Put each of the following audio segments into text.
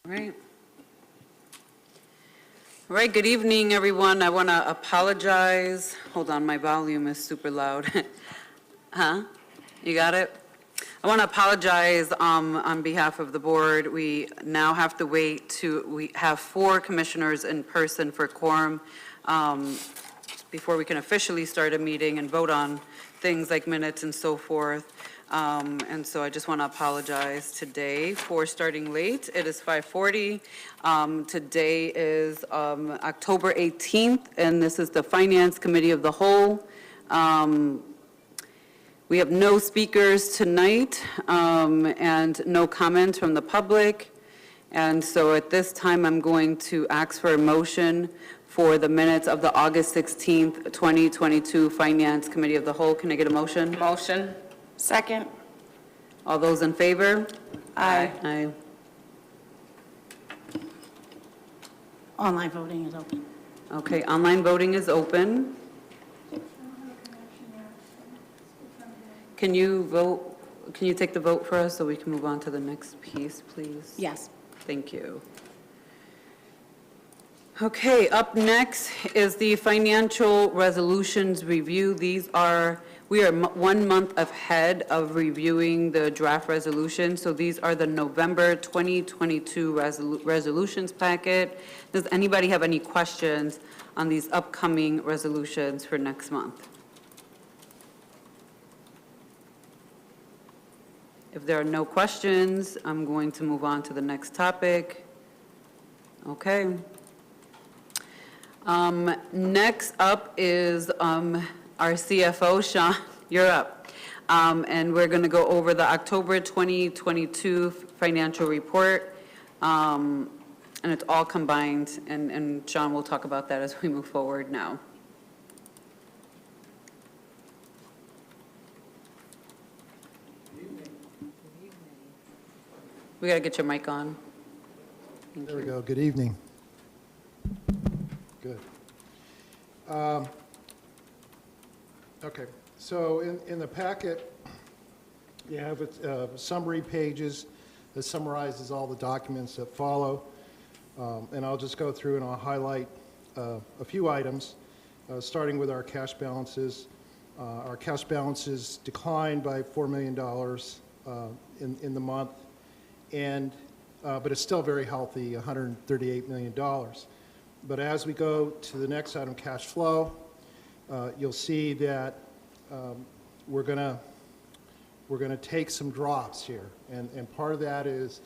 All right. All right, good evening, everyone. I want to apologize. Hold on, my volume is super loud. Huh? You got it? I want to apologize on behalf of the board. We now have to wait we have 4 commissioners in person for quorum before we can officially start a meeting and vote on things like minutes and so forth. And so I just want to apologize today for starting late. It is 5:40. Today is October 18th, and this is the Finance Committee of the Whole. We have no speakers tonight and no comments from the public. And so at this time, I'm going to ask for a motion for the minutes of the August 16th, 2022 Finance Committee of the Whole. Can I get a motion? Motion. Second. All those in favor? Aye. Aye. Online voting is open. Okay, online voting is open. Can you vote? Can you take the vote for us so we can move on to the next piece, please? Yes. Thank you. Okay, up next is the financial resolutions review. We are 1 month ahead of reviewing the draft resolution. So these are the November 2022 resolutions packet. Does anybody have any questions on these upcoming resolutions for next month? If there are no questions, I'm going to move on to the next topic. Okay. Next up is our CFO, Sean. You're up. And we're going to go over the October 2022 financial report. And it's all combined. And Sean will talk about that as we move forward now. We got to get your mic on. There we go. Good evening. Good. Okay. So in the packet, you have summary pages that summarizes all the documents that follow. And I'll just go through and I'll highlight a few items, starting with our cash balances. Our cash balances declined by $4 million in the month. But it's still very healthy, $138 million. But as we go to the next item, cash flow, you'll see that we're going to take some drops here, and part of that is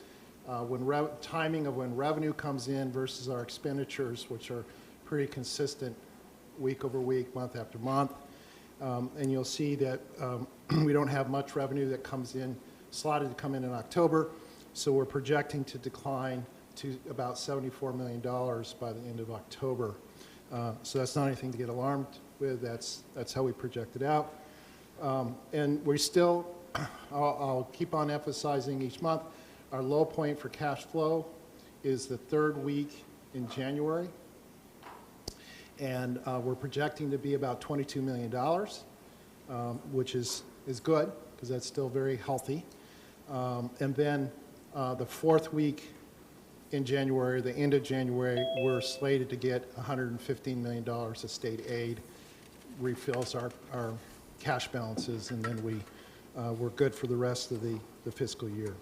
timing of when revenue comes in versus our expenditures, which are pretty consistent week over week, month after month. And you'll see that we don't have much revenue that comes in, slotted to come in October. So we're projecting to decline to about $74 million by the end of October. So that's not anything to get alarmed with. That's how we project it out. And we still, I'll keep on emphasizing each month, our low point for cash flow is the 3rd week in January. And we're projecting to be about $22 million, which is good because that's still very healthy. And then the 4th week in January, the end of January, we're slated to get $115 million of state aid, refills our cash balances, and then we're good for the rest of the fiscal year.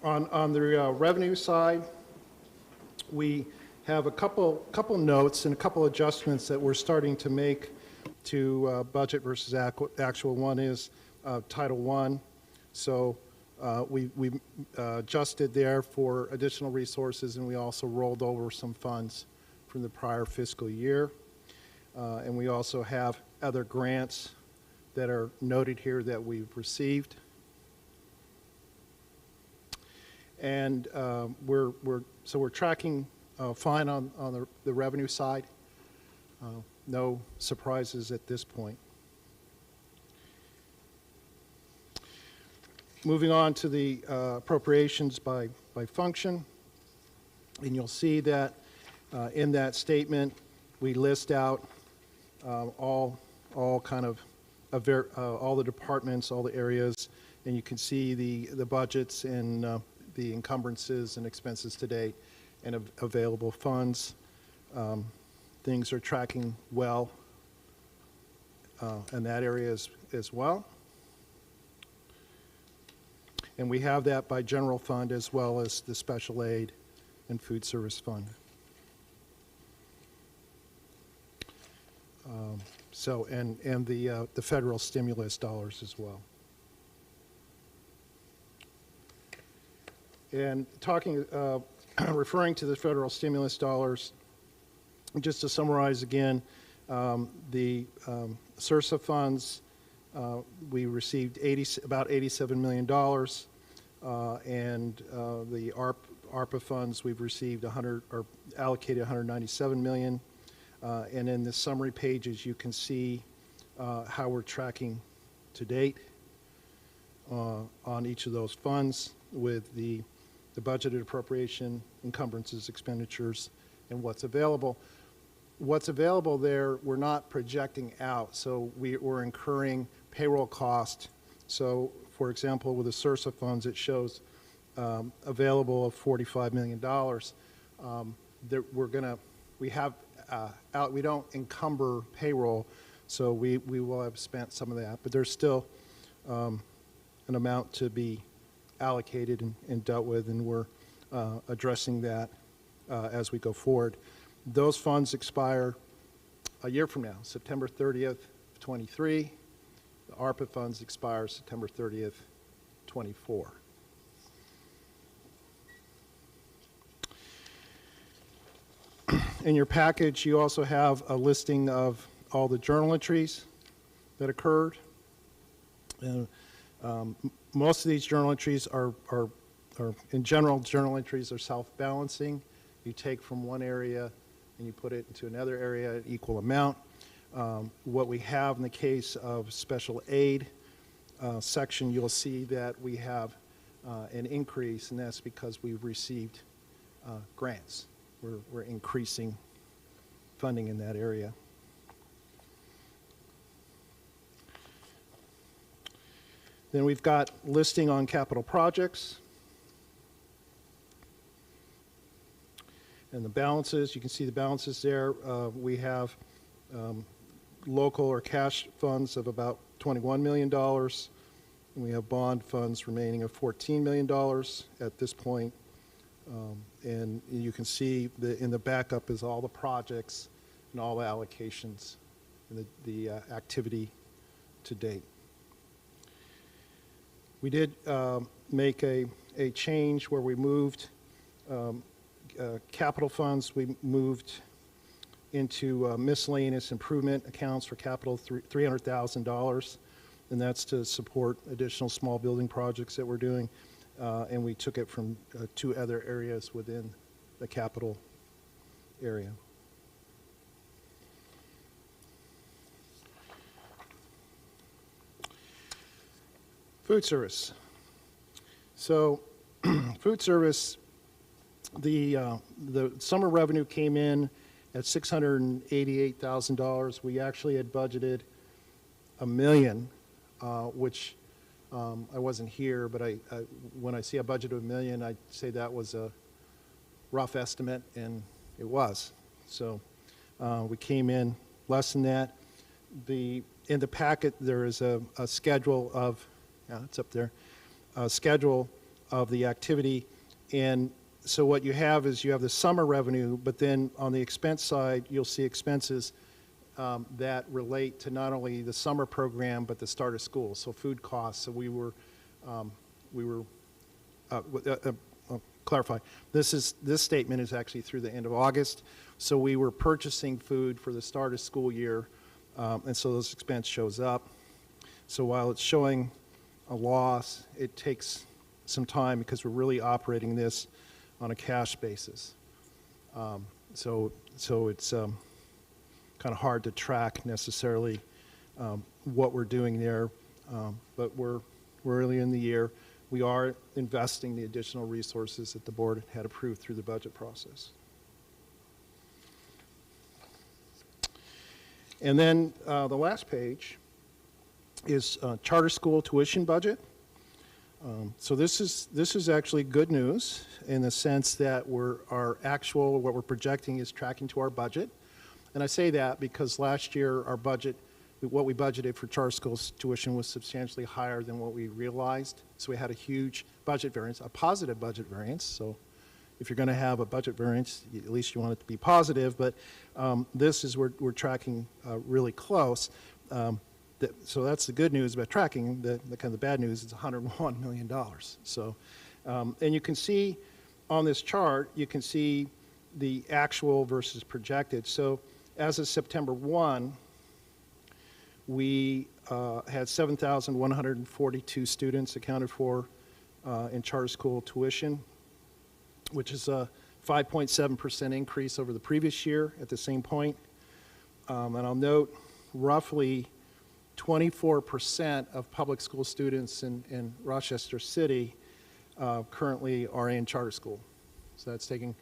On the revenue side, we have a couple notes and a couple adjustments that we're starting to make to budget versus actual. One is Title I. So we adjusted there for additional resources, and we also rolled over some funds from the prior fiscal year. And we also have other grants that are noted here that we've received. And we're tracking fine on the revenue side. No surprises at this point. Moving on to the appropriations by function, and you'll see that in that statement we list out all the departments, all the areas, and you can see the budgets and the encumbrances and expenses to date and available funds. Things are tracking well in that area as well. And we have that by general fund as well as the special aid and food service fund. And the federal stimulus dollars as well. And talking, referring to the federal stimulus dollars, just to summarize again, the SRSA funds, we received about $87 million, and the ARPA funds, we've received allocated $197 million. And in the summary pages, you can see how we're tracking to date on each of those funds with the budgeted appropriation, encumbrances, expenditures, and what's available. What's available there, we're not projecting out, so we're incurring payroll cost. So, for example, with the SRSA funds, it shows available of $45 million. We don't encumber payroll, so we will have spent some of that, but there's still an amount to be allocated and dealt with, and we're addressing that as we go forward. Those funds expire a year from now, September 30th, 23. The ARPA funds expire September 30th, 24. In your package, you also have a listing of all the journal entries that occurred. And, most of these journal entries are, in general, journal entries are self-balancing. You take from one area and you put it into another area at equal amount. What we have in the case of special aid section, you'll see that we have an increase, and that's because we've received grants. We're increasing funding in that area. Then we've got listing on capital projects. And the balances, you can see the balances there. We have local or cash funds of about $21 million. And we have bond funds remaining of $14 million at this point. And you can see in the backup is all the projects and all the allocations and the activity to date. We did make a change where we moved capital funds. We moved into miscellaneous improvement accounts for capital, $300,000, and that's to support additional small building projects that we're doing. And we took it from two other areas within the capital area. Food service. So food service, the summer revenue came in at $688,000. We actually had budgeted $1 million, which I wasn't here, but when I see a budget of $1 million, I'd say that was a rough estimate, and it was. So we came in less than that. In the packet, there is a schedule of, it's up there, a schedule of the activity. And so what you have is you have the summer revenue, but then on the expense side, you'll see expenses that relate to not only the summer program, but the start of school, so food costs. So I'll clarify, this statement is actually through the end of August, so we were purchasing food for the start of school year, and so those expense shows up. So while it's showing a loss, it takes some time because we're really operating this on a cash basis. So it's kind of hard to track necessarily what we're doing there, but we're early in the year. We are investing the additional resources that the board had approved through the budget process. And then the last page is charter school tuition budget. So this is actually good news in the sense that what we're projecting is tracking to our budget. And I say that because last year our budget, what we budgeted for charter schools tuition was substantially higher than what we realized. So we had a huge budget variance, a positive budget variance. So if you're going to have a budget variance, at least you want it to be positive. But this is we're tracking really close. So that's the good news about tracking. The kind of the bad news is $101 million. So, and you can see on this chart, you can see the actual versus projected. So as of September 1, we had 7,142 students accounted for in charter school tuition, which is a 5.7% increase over the previous year at the same point. And I'll note roughly 24% of public school students in Rochester City currently are in charter school. So that's taking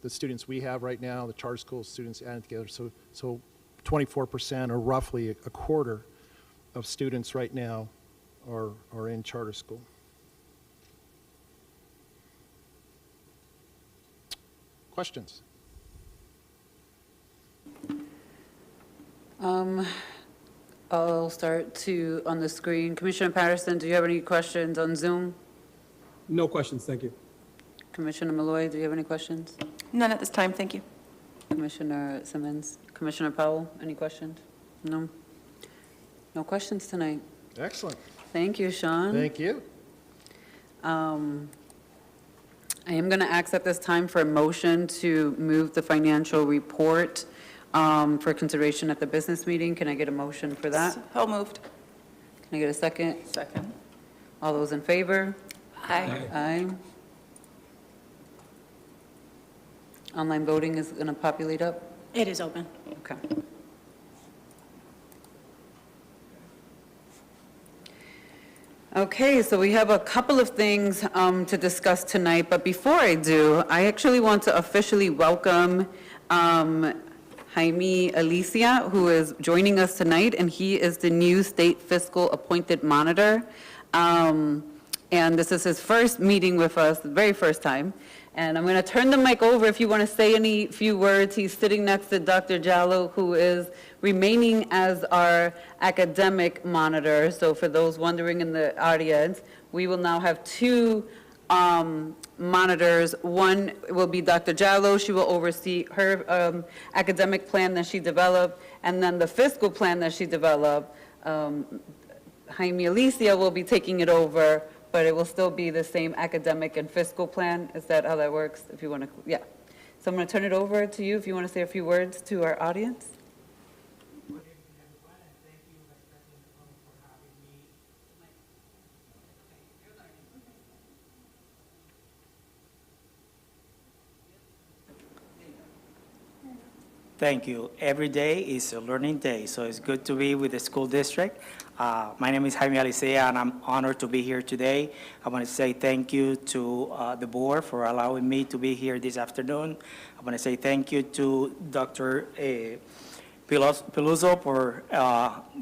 the students we have right now, the charter school students added together. So 24%, or roughly a quarter, of students right now are in charter school. Questions? I'll start on the screen. Commissioner Patterson, do you have any questions on Zoom? No questions, thank you. Commissioner Malloy, do you have any questions? None at this time, thank you. Commissioner Simmons? Commissioner Powell, any questions? No? No questions tonight. Excellent. Thank you, Sean. Thank you. I am going to ask at this time for a motion to move the financial report for consideration at the business meeting. Can I get a motion for that? So moved. Can I get a second? Second. All those in favor? Aye. Aye. Online voting is going to populate up? It is open. Okay. Okay, so we have a couple of things to discuss tonight, but before I do, I actually want to officially welcome Jaime Alicia, who is joining us tonight, and he is the new state fiscal appointed monitor. And this is his first meeting with us, the very first time. And I'm going to turn the mic over if you want to say any few words. He's sitting next to Dr. Jallo, who is remaining as our academic monitor. So for those wondering in the audience, we will now have two monitors. One will be Dr. Jallo. She will oversee her academic plan that she developed, and then the fiscal plan that she developed. Jaime Alicia will be taking it over, but it will still be the same academic and fiscal plan. Is that how that works? If you want to, yeah. So I'm going to turn it over to you if you want to say a few words to our audience. Good evening, everyone, and thank you, Vice President Nicole, for having me. Thank you. Every day is a learning day, so it's good to be with the school district. My name is Jaime Alicea, and I'm honored to be here today. I want to say thank you to the board for allowing me to be here this afternoon. I want to say thank you to Dr. Peluso for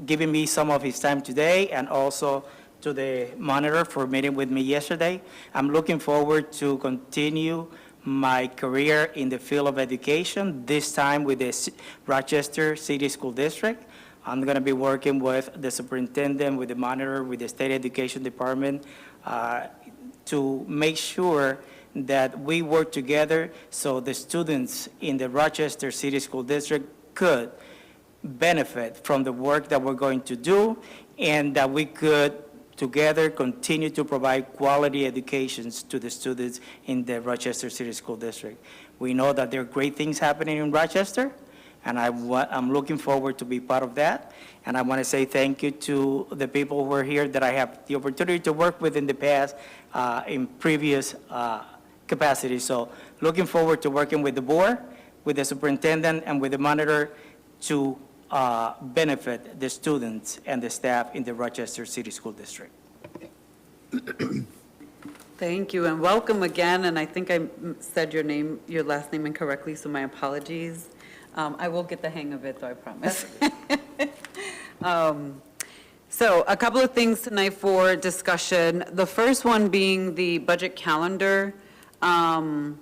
giving me some of his time today, and also to the monitor for meeting with me yesterday. I'm looking forward to continue my career in the field of education, this time with the Rochester City School District. I'm going to be working with the superintendent, with the monitor, with the state education department to make sure that we work together so the students in the Rochester City School District could benefit from the work that we're going to do, and that we could together continue to provide quality educations to the students in the Rochester City School District. We know that there are great things happening in Rochester, and I'm looking forward to be part of that. And I want to say thank you to the people who are here that I have the opportunity to work with in the past in previous capacities. So looking forward to working with the board, with the superintendent, and with the monitor to benefit the students and the staff in the Rochester City School District. Thank you, and welcome again. And I think I said your last name incorrectly, so my apologies. I will get the hang of it, though, I promise. So a couple of things tonight for discussion. The first one being the budget calendar. And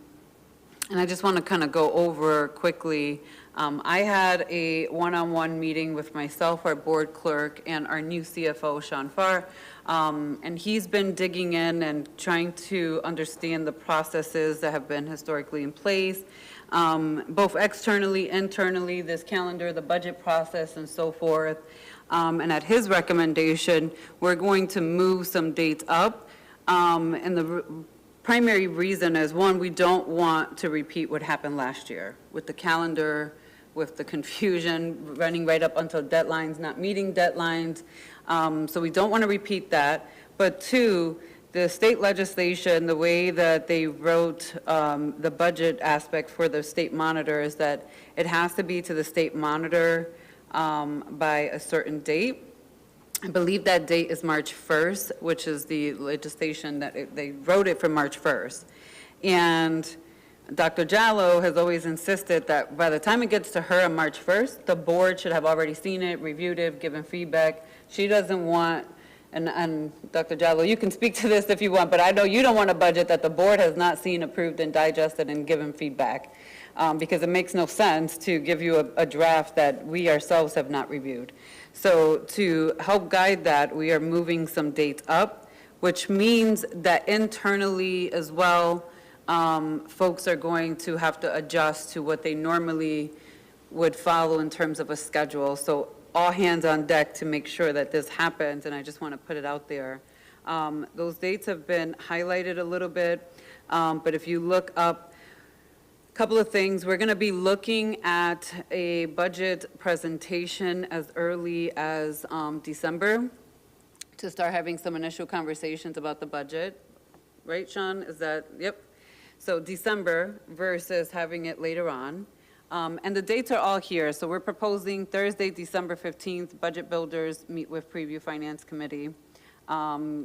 I just want to kind of go over quickly. I had a one-on-one meeting with myself, our board clerk, and our new CFO, Sean Farr. And he's been digging in and trying to understand the processes that have been historically in place, both externally, internally, this calendar, the budget process, and so forth. And at his recommendation, we're going to move some dates up. And the primary reason is, one, we don't want to repeat what happened last year with the calendar, with the confusion, running right up until deadlines, not meeting deadlines. So we don't want to repeat that. But two, the state legislation, the way that they wrote the budget aspect for the state monitor is that it has to be to the state monitor by a certain date. I believe that date is March 1st, which is the legislation that they wrote it for March 1st. And Dr. Jallo has always insisted that by the time it gets to her on March 1st, the board should have already seen it, reviewed it, given feedback. She doesn't want, and Dr. Jallo, you can speak to this if you want, but I know you don't want a budget that the board has not seen, approved, and digested and given feedback, because it makes no sense to give you a draft that we ourselves have not reviewed. So to help guide that, we are moving some dates up, which means that internally as well, folks are going to have to adjust to what they normally would follow in terms of a schedule. So all hands on deck to make sure that this happens, and I just want to put it out there. Those dates have been highlighted a little bit, but if you look up, a couple of things. We're going to be looking at a budget presentation as early as December to start having some initial conversations about the budget. Right, Sean? Is that, yep. So December versus having it later on. And the dates are all here. So we're proposing Thursday, December 15th, Budget Builders meet with Preview Finance Committee.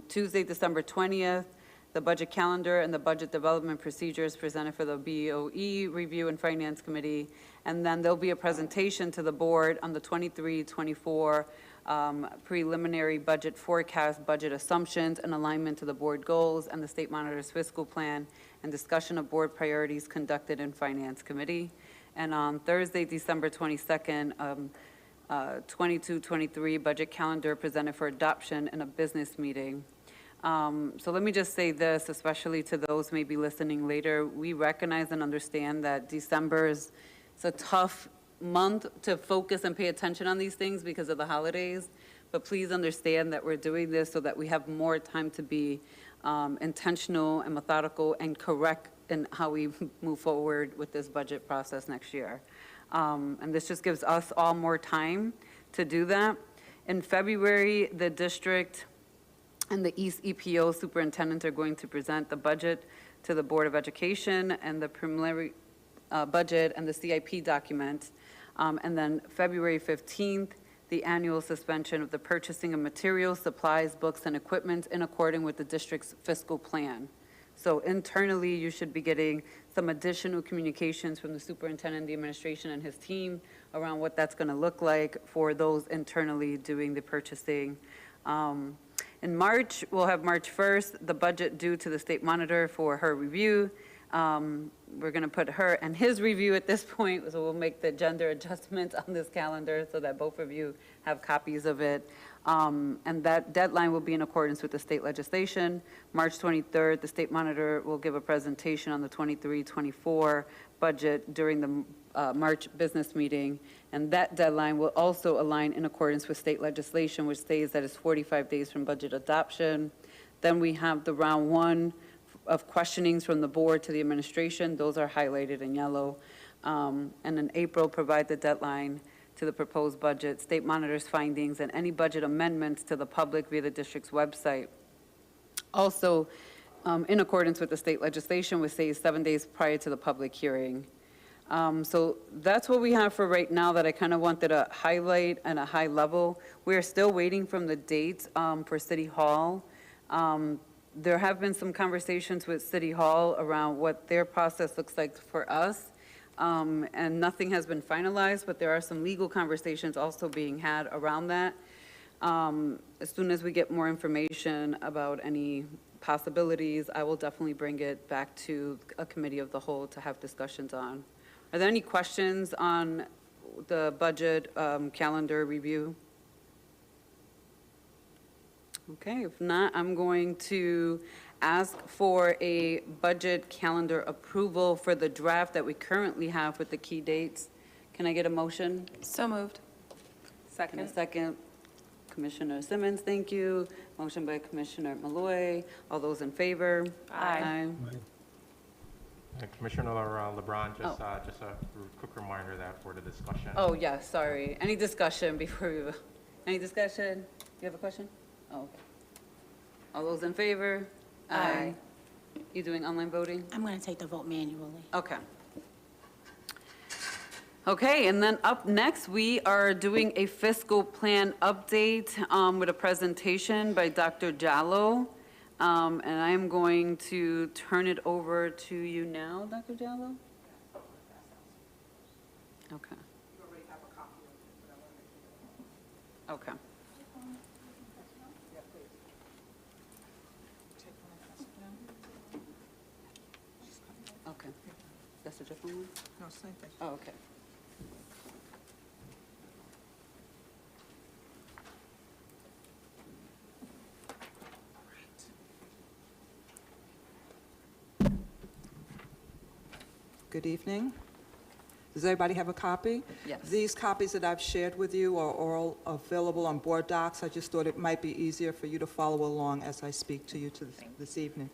Tuesday, December 20th, the budget calendar and the budget development procedures presented for the BOE Review and Finance Committee. And then there'll be a presentation to the board on the 23-24 preliminary budget forecast, budget assumptions, and alignment to the board goals and the state monitor's fiscal plan, and discussion of board priorities conducted in Finance Committee. And on Thursday, December 22nd, 22-23 budget calendar presented for adoption in a business meeting. So let me just say this, especially to those maybe listening later. We recognize and understand that December is a tough month to focus and pay attention on these things because of the holidays. But please understand that we're doing this so that we have more time to be intentional and methodical and correct in how we move forward with this budget process next year. And this just gives us all more time to do that. In February, the district and the East EPO superintendent are going to present the budget to the Board of Education and the preliminary budget and the CIP document. And then February 15th, the annual suspension of the purchasing of materials, supplies, books, and equipment in accordance with the district's fiscal plan. So internally, you should be getting some additional communications from the superintendent, the administration, and his team around what that's going to look like for those internally doing the purchasing. In March, we'll have March 1st, the budget due to the state monitor for her review. We're going to put her and his review at this point, so we'll make the gender adjustments on this calendar so that both of you have copies of it. And that deadline will be in accordance with the state legislation. March 23rd, the state monitor will give a presentation on the 23-24 budget during the March business meeting. And that deadline will also align in accordance with state legislation, which states that it's 45 days from budget adoption. Then we have the round one of questionings from the board to the administration. Those are highlighted in yellow. And in April, provide the deadline to the proposed budget, state monitor's findings, and any budget amendments to the public via the district's website. Also, in accordance with the state legislation, which says 7 days prior to the public hearing. So that's what we have for right now that I kind of wanted to highlight at a high level. We are still waiting from the dates for City Hall. There have been some conversations with City Hall around what their process looks like for us. And nothing has been finalized, but there are some legal conversations also being had around that. As soon as we get more information about any possibilities, I will definitely bring it back to a committee of the whole to have discussions on. Are there any questions on the budget calendar review? Okay, if not, I'm going to ask for a budget calendar approval for the draft that we currently have with the key dates. Can I get a motion? So moved. Second. A second. Commissioner Simmons, thank you. Motion by Commissioner Malloy. All those in favor? Aye. And Commissioner LeBron, just Oh. a quick reminder that for the discussion. Oh, yeah, sorry. Any discussion before we, any discussion? You have a question? Oh, okay. All those in favor? Aye. You doing online voting? I'm going to take the vote manually. Okay. Okay, and then up next, we are doing a fiscal plan update with a presentation by Dr. Jallo. And I am going to turn it over to you now, Dr. Jallo? Okay. Okay. Okay. That's a different one? No, same thing. Oh, okay. Good evening. Does everybody have a copy? Yes. These copies that I've shared with you are all available on board docs. I just thought it might be easier for you to follow along as I speak to you this evening.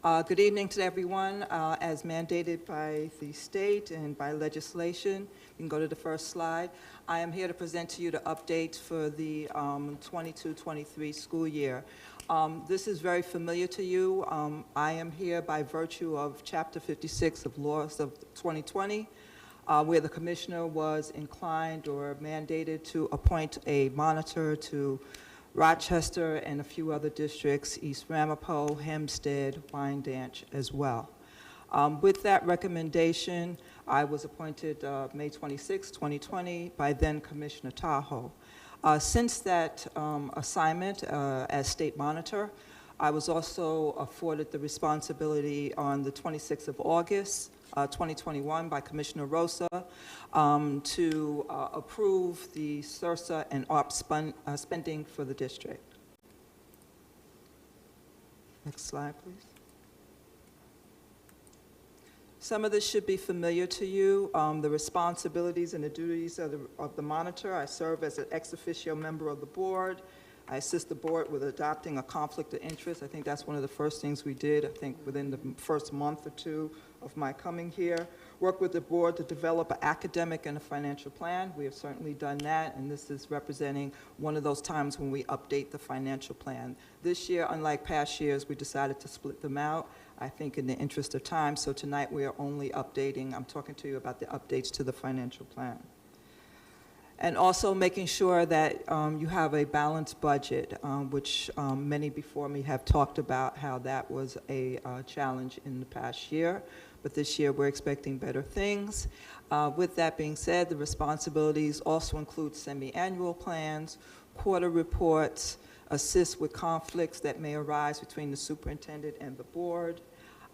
Good evening to everyone. As mandated by the state and by legislation, you can go to the first slide. I am here to present to you the updates for the 22-23 school year. This is very familiar to you. I am here by virtue of Chapter 56 of Laws of 2020, where the commissioner was inclined or mandated to appoint a monitor to Rochester and a few other districts, East Ramapo, Hempstead, Wyandanch as well. With that recommendation, I was appointed May 26, 2020 by then Commissioner Tahoe. Since that assignment as state monitor, I was also afforded the responsibility on the 26th of August, 2021 by Commissioner Rosa to approve the SRSA and ARP spending for the district. Next slide, please. Some of this should be familiar to you. The responsibilities and the duties of the monitor. I serve as an ex officio member of the board. I assist the board with adopting a conflict of interest. I think that's one of the first things we did, I think within the first month or two of my coming here. Work with the board to develop an academic and a financial plan. We have certainly done that, and this is representing one of those times when we update the financial plan. This year, unlike past years, we decided to split them out, I think in the interest of time. So tonight we are only updating, I'm talking to you about the updates to the financial plan. And also making sure that you have a balanced budget, which many before me have talked about how that was a challenge in the past year. But this year we're expecting better things. With that being said, the responsibilities also include semi-annual plans, quarter reports, assist with conflicts that may arise between the superintendent and the board.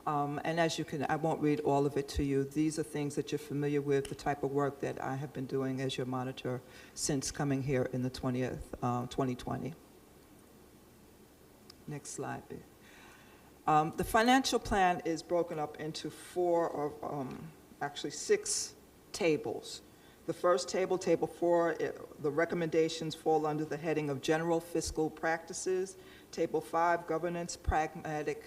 And as you can, I won't read all of it to you. These are things that you're familiar with, the type of work that I have been doing as your monitor since coming here in the 2020. Next slide, please. The financial plan is broken up into actually six tables. The first table, Table 4, the recommendations fall under the heading of General Fiscal Practices. Table 5, Governance, Programmatic,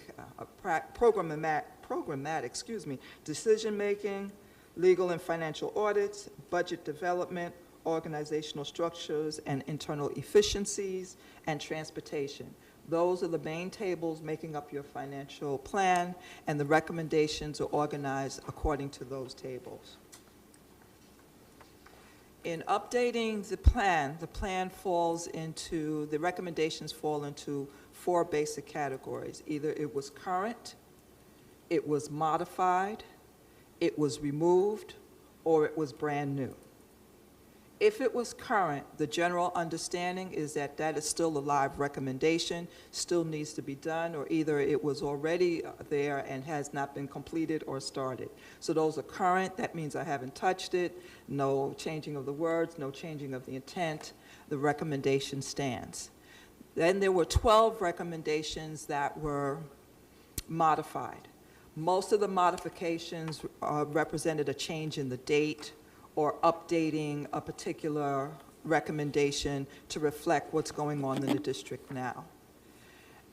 Decision-Making, Legal and Financial Audits, Budget Development, Organizational Structures and Internal Efficiencies, and Transportation. Those are the main tables making up your financial plan, and the recommendations are organized according to those tables. In updating the plan falls into, the recommendations fall into four basic categories. Either it was current, it was modified, it was removed, or it was brand new. If it was current, the general understanding is that that is still a live recommendation, still needs to be done, or either it was already there and has not been completed or started. So those are current, that means I haven't touched it, no changing of the words, no changing of the intent, the recommendation stands. Then there were 12 recommendations that were modified. Most of the modifications represented a change in the date or updating a particular recommendation to reflect what's going on in the district now.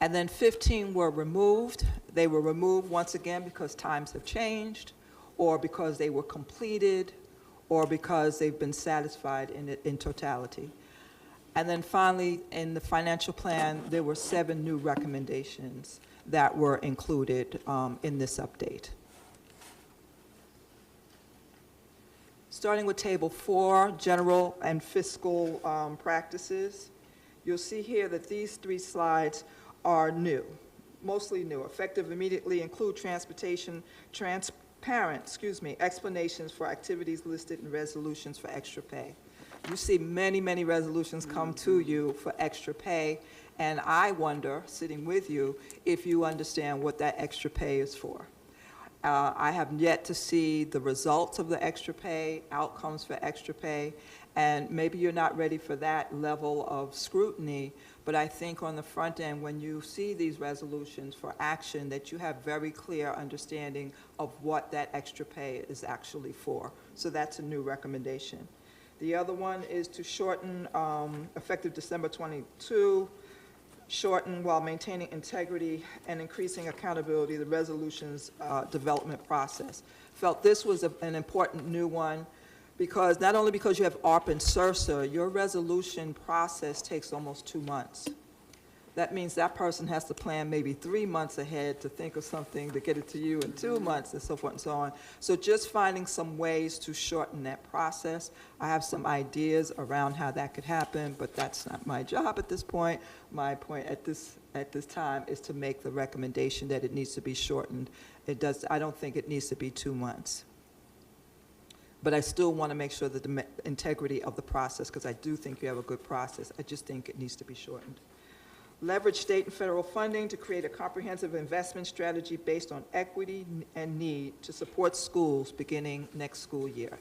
And then 15 were removed. They were removed once again because times have changed, or because they were completed, or because they've been satisfied in totality. And then finally, in the financial plan, there were 7 new recommendations that were included in this update. Starting with Table 4, General and Fiscal Practices, you'll see here that these 3 slides are new, mostly new. Effective immediately include transparent, explanations for activities listed in resolutions for extra pay. You see many, many resolutions come to you for extra pay, and I wonder, sitting with you, if you understand what that extra pay is for. I have yet to see the results of the extra pay, outcomes for extra pay, and maybe you're not ready for that level of scrutiny, but I think on the front end, when you see these resolutions for action, that you have very clear understanding of what that extra pay is actually for. So that's a new recommendation. The other one is to shorten, effective December 22, shorten while maintaining integrity and increasing accountability, the resolutions development process. Felt this was an important new one because not only because you have ARP and SRSA, your resolution process takes almost 2 months. That means that person has to plan maybe 3 months ahead to think of something to get it to you in 2 months and so forth and so on. So just finding some ways to shorten that process. I have some ideas around how that could happen, but that's not my job at this point. My point at this time is to make the recommendation that it needs to be shortened. I don't think it needs to be 2 months. But I still want to make sure that the integrity of the process, because I do think you have a good process, I just think it needs to be shortened. Leverage state and federal funding to create a comprehensive investment strategy based on equity and need to support schools beginning next school year.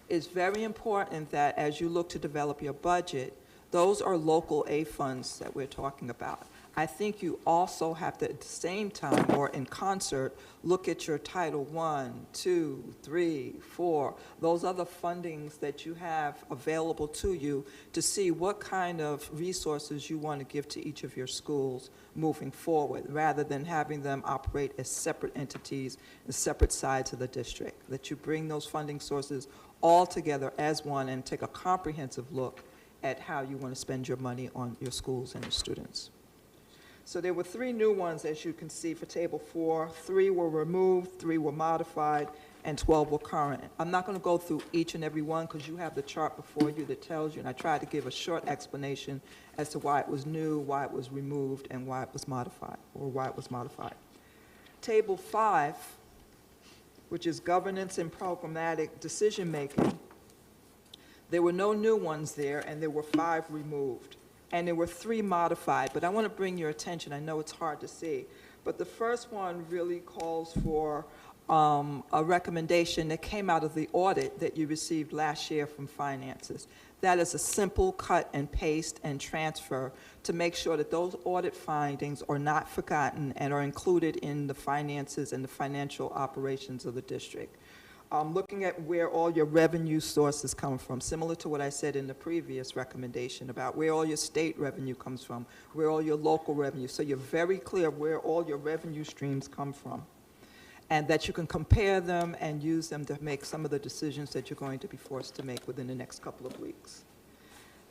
It's very important that as you look to develop your budget, those are local aid funds that we're talking about. I think you also have to, at the same time or in concert, look at your Title I, II, III, IV, those other fundings that you have available to you to see what kind of resources you want to give to each of your schools moving forward, rather than having them operate as separate entities and separate sides of the district. That you bring those funding sources all together as one and take a comprehensive look at how you want to spend your money on your schools and your students. So there were 3 new ones, as you can see, for Table 4. 3 were removed, 3 were modified, and 12 were current. I'm not going to go through each and every one because you have the chart before you that tells you, and I tried to give a short explanation as to why it was new, why it was removed, and why it was modified, or why it was modified. Table 5, which is governance and programmatic decision-making, there were no new ones there, and there were 5 removed. And there were 3 modified, but I want to bring your attention, I know it's hard to see, but the first one really calls for a recommendation that came out of the audit that you received last year from finances. That is a simple cut and paste and transfer to make sure that those audit findings are not forgotten and are included in the finances and the financial operations of the district. Looking at where all your revenue sources come from, similar to what I said in the previous recommendation about where all your state revenue comes from, where all your local revenue, so you're very clear where all your revenue streams come from, and that you can compare them and use them to make some of the decisions that you're going to be forced to make within the next couple of weeks.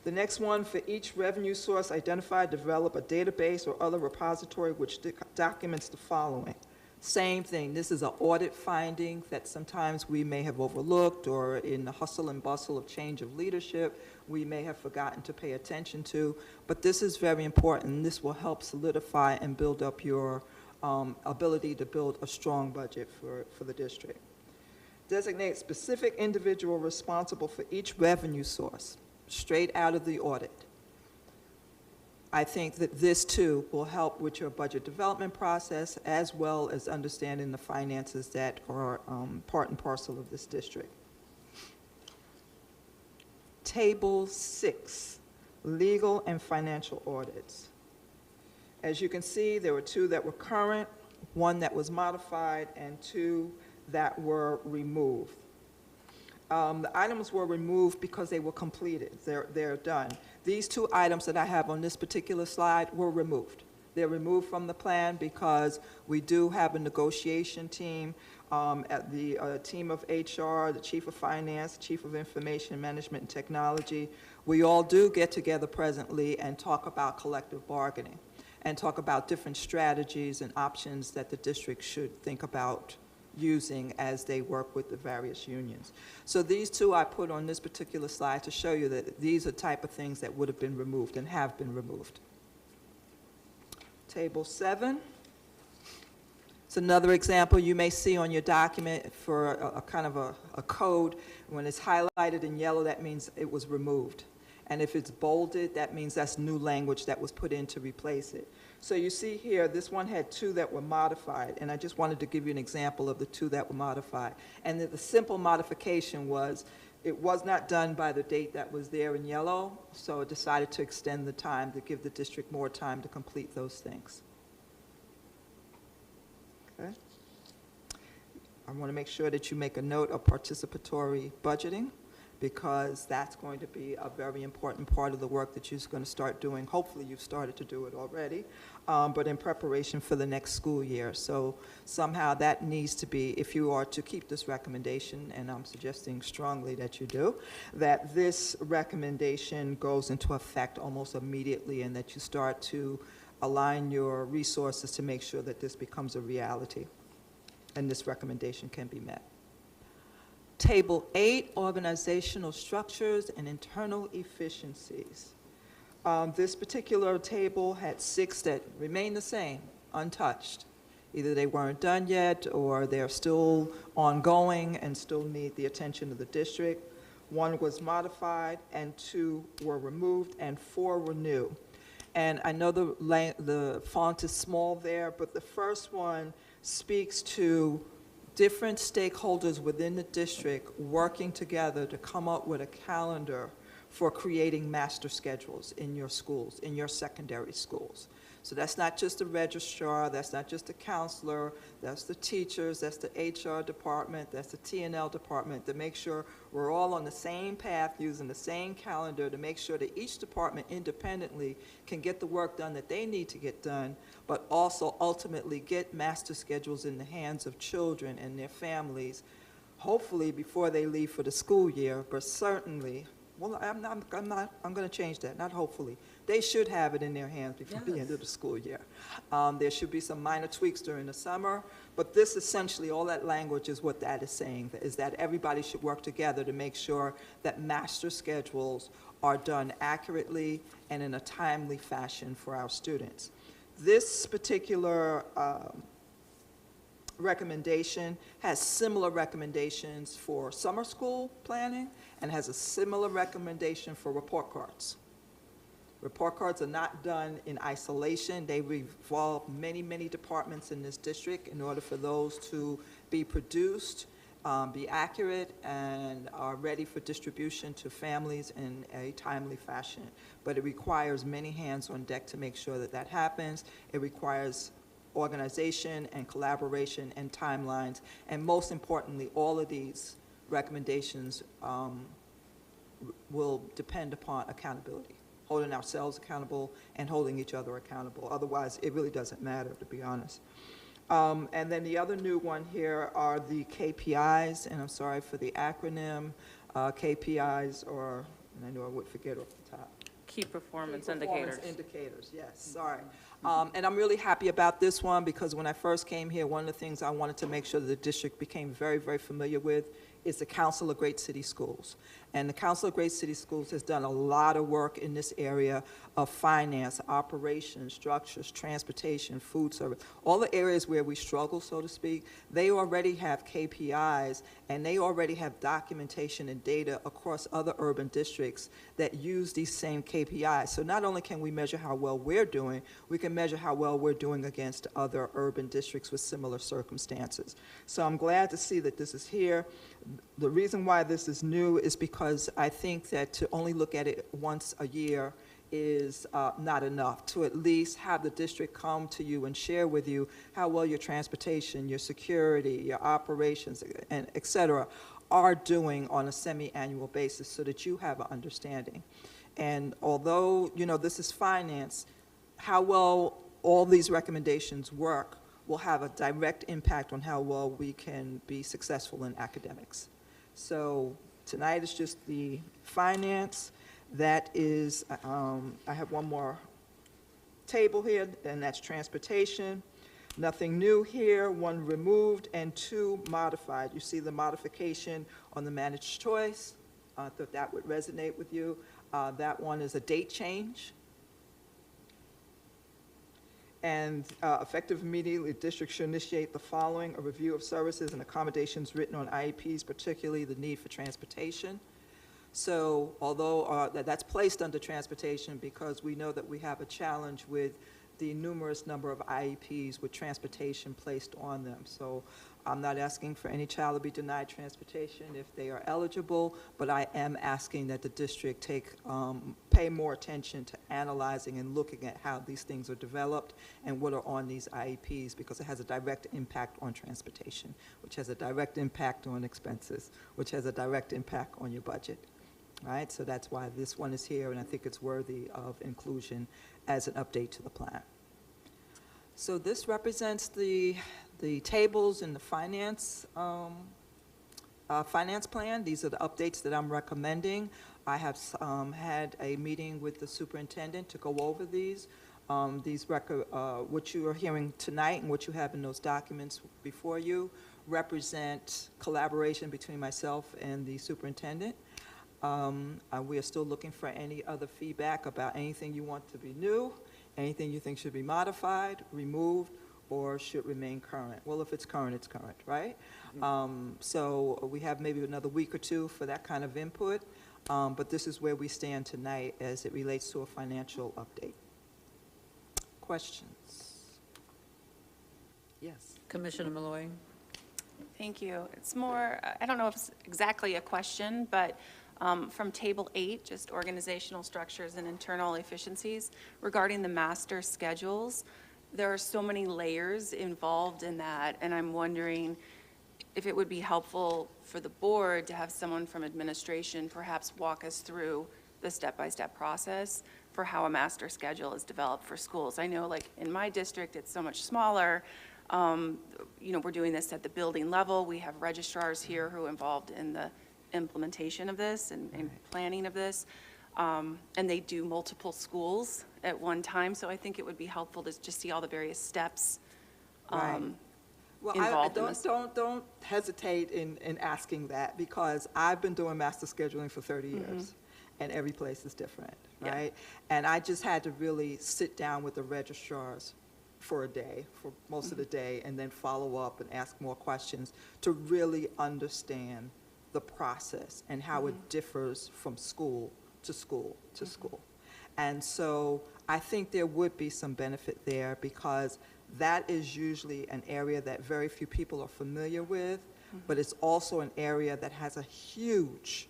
The next one, for each revenue source, identify, develop a database or other repository which documents the following. Same thing, this is an audit finding that sometimes we may have overlooked, or in the hustle and bustle of change of leadership, we may have forgotten to pay attention to, but this is very important. This will help solidify and build up your ability to build a strong budget for the district. Designate specific individual responsible for each revenue source, straight out of the audit. I think that this, too, will help with your budget development process, as well as understanding the finances that are part and parcel of this district. Table 6, legal and financial audits. As you can see, there were 2 that were current, 1 that was modified, and 2 that were removed. The items were removed because they were completed. They're done. These 2 items that I have on this particular slide were removed. They're removed from the plan because we do have a negotiation team, at the team of HR, the chief of finance, chief of information management and technology. We all do get together presently and talk about collective bargaining and talk about different strategies and options that the district should think about using as they work with the various unions. So these 2 I put on this particular slide to show you that these are type of things that would have been removed and have been removed. Table 7. It's another example you may see on your document for a kind of a code. When it's highlighted in yellow, that means it was removed. And if it's bolded, that means that's new language that was put in to replace it. So you see here, this one had 2 that were modified, and I just wanted to give you an example of the 2 that were modified. And the simple modification was, it was not done by the date that was there in yellow, so it decided to extend the time to give the district more time to complete those things. Okay. I want to make sure that you make a note of participatory budgeting, because that's going to be a very important part of the work that you're going to start doing. Hopefully you've started to do it already, but in preparation for the next school year. So somehow that needs to be, if you are to keep this recommendation, and I'm suggesting strongly that you do, that this recommendation goes into effect almost immediately, and that you start to align your resources to make sure that this becomes a reality and this recommendation can be met. Table 8, organizational structures and internal efficiencies. This particular table had 6 that remain the same, untouched. Either they weren't done yet, or they're still ongoing and still need the attention of the district. 1 was modified, and 2 were removed, and 4 were new. And I know the font is small there, but the first one speaks to different stakeholders within the district working together to come up with a calendar for creating master schedules in your schools, in your secondary schools. So that's not just the registrar, that's not just the counselor, that's the teachers, that's the HR department, that's the T&L department, to make sure we're all on the same path using the same calendar to make sure that each department independently can get the work done that they need to get done, but also ultimately get master schedules in the hands of children and their families, hopefully before they leave for the school year, but certainly, well, I'm going to change that, not hopefully. They should have it in their hands before the end of the school year. There should be some minor tweaks during the summer, but this essentially, all that language is what that is saying, is that everybody should work together to make sure that master schedules are done accurately and in a timely fashion for our students. This particular recommendation has similar recommendations for summer school planning and has a similar recommendation for report cards. Report cards are not done in isolation. They involve many, many departments in this district in order for those to be produced, be accurate, and are ready for distribution to families in a timely fashion. But it requires many hands on deck to make sure that that happens. It requires organization and collaboration and timelines, and most importantly, all of these recommendations will depend upon accountability, holding ourselves accountable and holding each other accountable. Otherwise, it really doesn't matter, to be honest. And then the other new one here are the Kpis, and I'm sorry for the acronym. Kpis, or, and I knew I would forget off the top. Key performance Key indicators. Performance indicators, yes, sorry. And I'm really happy about this one, because when I first came here, one of the things I wanted to make sure that the district became very, very familiar with is the Council of Great City Schools. And the Council of Great City Schools has done a lot of work in this area of finance, operations, structures, transportation, food service, all the areas where we struggle, so to speak. They already have KPIs, and they already have documentation and data across other urban districts that use these same KPIs. So not only can we measure how well we're doing, we can measure how well we're doing against other urban districts with similar circumstances. So I'm glad to see that this is here. The reason why this is new is because I think that to only look at it once a year is not enough. To at least have the district come to you and share with you how well your transportation, your security, your operations, and et cetera, are doing on a semi-annual basis so that you have an understanding. And although, this is finance, how well all these recommendations work will have a direct impact on how well we can be successful in academics. So tonight is just the finance. That is, I have one more table here, and that's transportation. Nothing new here, 1 removed and 2 modified. You see the modification on the managed choice. I thought that would resonate with you. That one is a date change. And effective immediately, the district should initiate the following: a review of services and accommodations written on IEPs, particularly the need for transportation. So although that's placed under transportation because we know that we have a challenge with the numerous number of IEPs with transportation placed on them. So I'm not asking for any child to be denied transportation if they are eligible, but I am asking that the district pay more attention to analyzing and looking at how these things are developed and what are on these IEPs, because it has a direct impact on transportation, which has a direct impact on expenses, which has a direct impact on your budget. All right, so that's why this one is here, and I think it's worthy of inclusion as an update to the plan. So this represents the tables in the finance plan. These are the updates that I'm recommending. I have had a meeting with the superintendent to go over these. What you are hearing tonight and what you have in those documents before you represent collaboration between myself and the superintendent. We are still looking for any other feedback about anything you want to be new, anything you think should be modified, removed, or should remain current. Well, if it's current, right? So we have maybe another week or two for that kind of input, but this is where we stand tonight as it relates to a financial update. Questions? Yes. Commissioner Malloy. Thank you. It's more, I don't know if it's exactly a question, but from Table 8, just organizational structures and internal efficiencies, regarding the master schedules, there are so many layers involved in that, and I'm wondering if it would be helpful for the board to have someone from administration perhaps walk us through the step-by-step process for how a master schedule is developed for schools. I know, like, in my district, it's so much smaller. We're doing this at the building level. We have registrars here who are involved in the implementation of this and planning of this. And they do multiple schools at one time, so I think it would be helpful to just see all the various steps involved in this. Don't hesitate in asking that, because I've been doing master scheduling for 30 years, and every place is different, right? And I just had to really sit down with the registrars for a day, for most of the day, and then follow up and ask more questions to really understand the process and how it differs from school to school to school. And so I think there would be some benefit there, because that is usually an area that very few people are familiar with, but it's also an area that has a huge,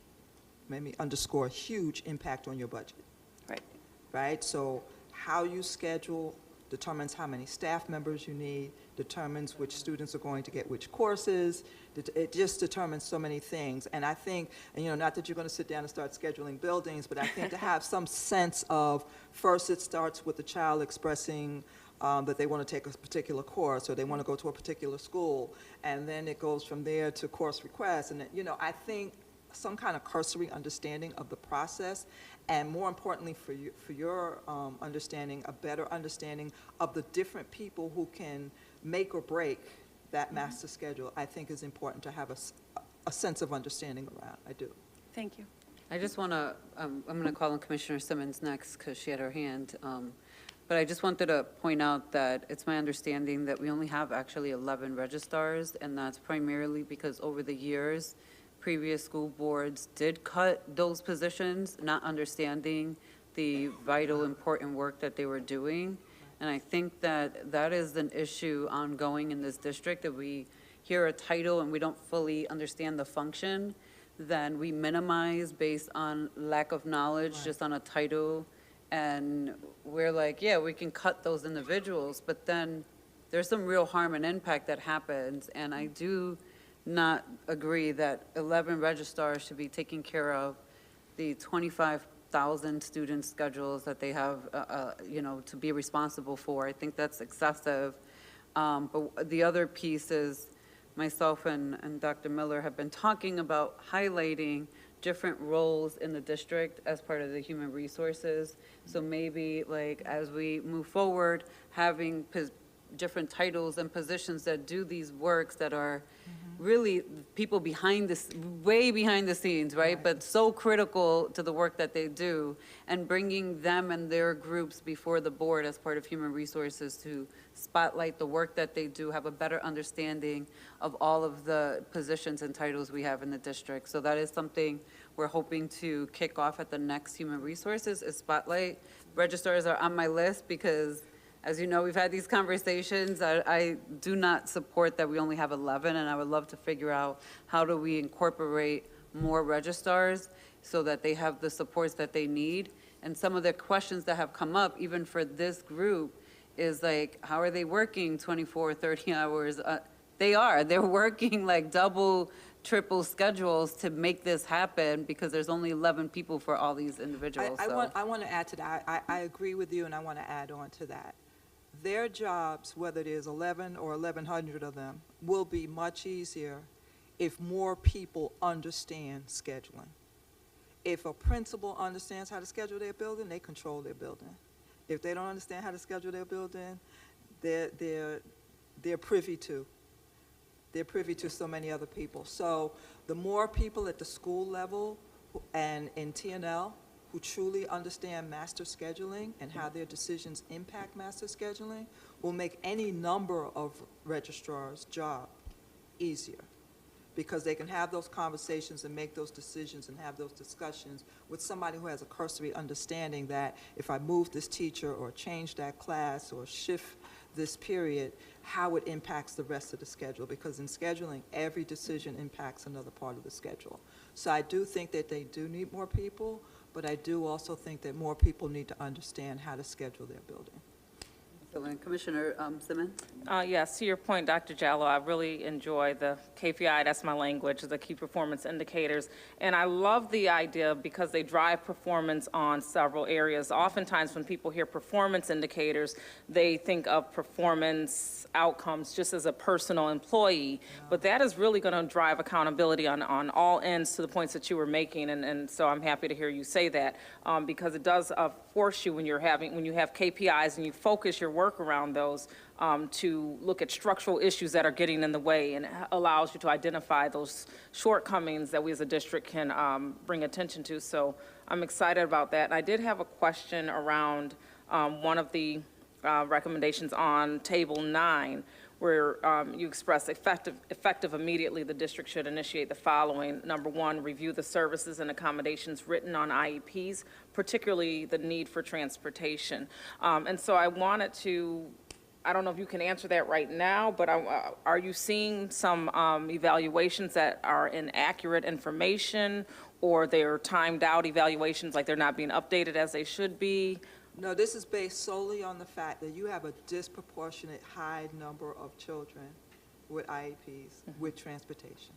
maybe underscore, huge impact on your budget. Right. Right? So how you schedule determines how many staff members you need, determines which students are going to get which courses. It just determines so many things. And I think, not that you're going to sit down and start scheduling buildings, but I think to have some sense of, first it starts with the child expressing that they want to take a particular course, or they want to go to a particular school, and then it goes from there to course requests. And, I think some kind of cursory understanding of the process, and more importantly for your understanding, a better understanding of the different people who can make or break that master schedule, I think is important to have a sense of understanding around. I do. Thank you. I just want to, I'm going to call on Commissioner Simmons next because she had her hand. But I just wanted to point out that it's my understanding that we only have actually 11 registrars, and that's primarily because over the years, previous school boards did cut those positions, not understanding the vital, important work that they were doing. And I think that that is an issue ongoing in this district, that we hear a title and we don't fully understand the function, then we minimize based on lack of knowledge, just on a title. And we're like, yeah, we can cut those individuals, but then there's some real harm and impact that happens. And I do not agree that 11 registrars should be taking care of the 25,000 student schedules that they have, to be responsible for. I think that's excessive. But the other piece is myself and Dr. Miller have been talking about highlighting different roles in the district as part of the human resources. So maybe like as we move forward, having different titles and positions that do these works that are really people behind this, way behind the scenes, right? But so critical to the work that they do, and bringing them and their groups before the board as part of human resources to spotlight the work that they do, have a better understanding of all of the positions and titles we have in the district. So that is something we're hoping to kick off at the next human resources, is spotlight. Registrars are on my list because, as you know, we've had these conversations. I do not support that we only have 11, and I would love to figure out how do we incorporate more registrars so that they have the supports that they need. And some of the questions that have come up, even for this group, is like, how are they working 24, 30 hours? They're working like double, triple schedules to make this happen because there's only 11 people for all these individuals. I want to add to that. I agree with you, and I want to add on to that. Their jobs, whether it is 11 or 1,100 of them, will be much easier if more people understand scheduling. If a principal understands how to schedule their building, they control their building. If they don't understand how to schedule their building, they're privy to. They're privy to so many other people. So the more people at the school level and in TNL who truly understand master scheduling and how their decisions impact master scheduling will make any number of registrars' job easier, because they can have those conversations and make those decisions and have those discussions with somebody who has a cursory understanding that if I move this teacher or change that class or shift this period, how it impacts the rest of the schedule, because in scheduling, every decision impacts another part of the schedule. So I do think that they do need more people, but I do also think that more people need to understand how to schedule their building. So, Commissioner Simmons? Yes, to your point, Dr. Jallo, I really enjoy the KPI, that's my language, the key performance indicators. And I love the idea because they drive performance on several areas. Oftentimes when people hear performance indicators, they think of performance outcomes just as a personal employee. But that is really going to drive accountability on all ends, to the points that you were making. And so I'm happy to hear you say that, because it does force you when you have KPIs and you focus your work around those, to look at structural issues that are getting in the way, and it allows you to identify those shortcomings that we as a district can bring attention to. So I'm excited about that. I did have a question around one of the recommendations on Table 9, where you express effective immediately, the district should initiate the following. Number one, review the services and accommodations written on IEPs, particularly the need for transportation. And so I wanted to, I don't know if you can answer that right now, but are you seeing some evaluations that are inaccurate information, or they're timed out evaluations, like they're not being updated as they should be? No, this is based solely on the fact that you have a disproportionate high number of children with IEPs with transportation.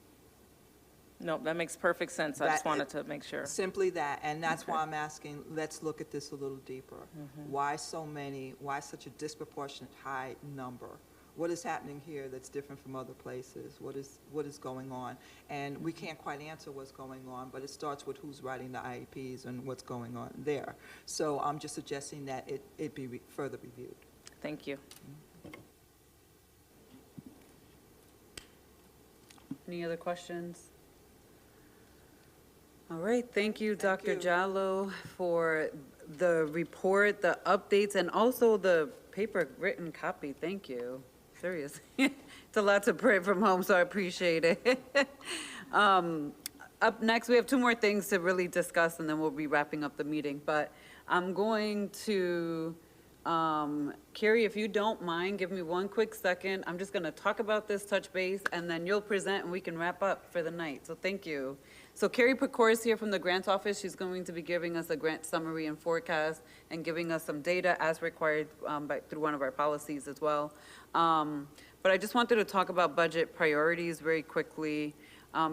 No, that makes perfect sense. I just wanted to make sure. Simply that, and that's why I'm asking, let's look at this a little deeper. Why so many, why such a disproportionate high number? What is happening here that's different from other places? What is going on? And we can't quite answer what's going on, but it starts with who's writing the IEPs and what's going on there. So I'm just suggesting that it be further reviewed. Thank you. Any other questions? All right, thank you, Dr. you. Jallo, for the report, the updates, and also the paper written copy. Thank you. Serious. It's a lot to print from home, so I appreciate it. Up next, we have two more things to really discuss, and then we'll be wrapping up the meeting. But I'm going to, Carrie, if you don't mind, give me one quick second. I'm just going to talk about this, touch base, and then you'll present, and we can wrap up for the night. So thank you. So Carrie Pecor is here from the grant office. She's going to be giving us a grant summary and forecast and giving us some data as required through one of our policies as well. But I just wanted to talk about budget priorities very quickly.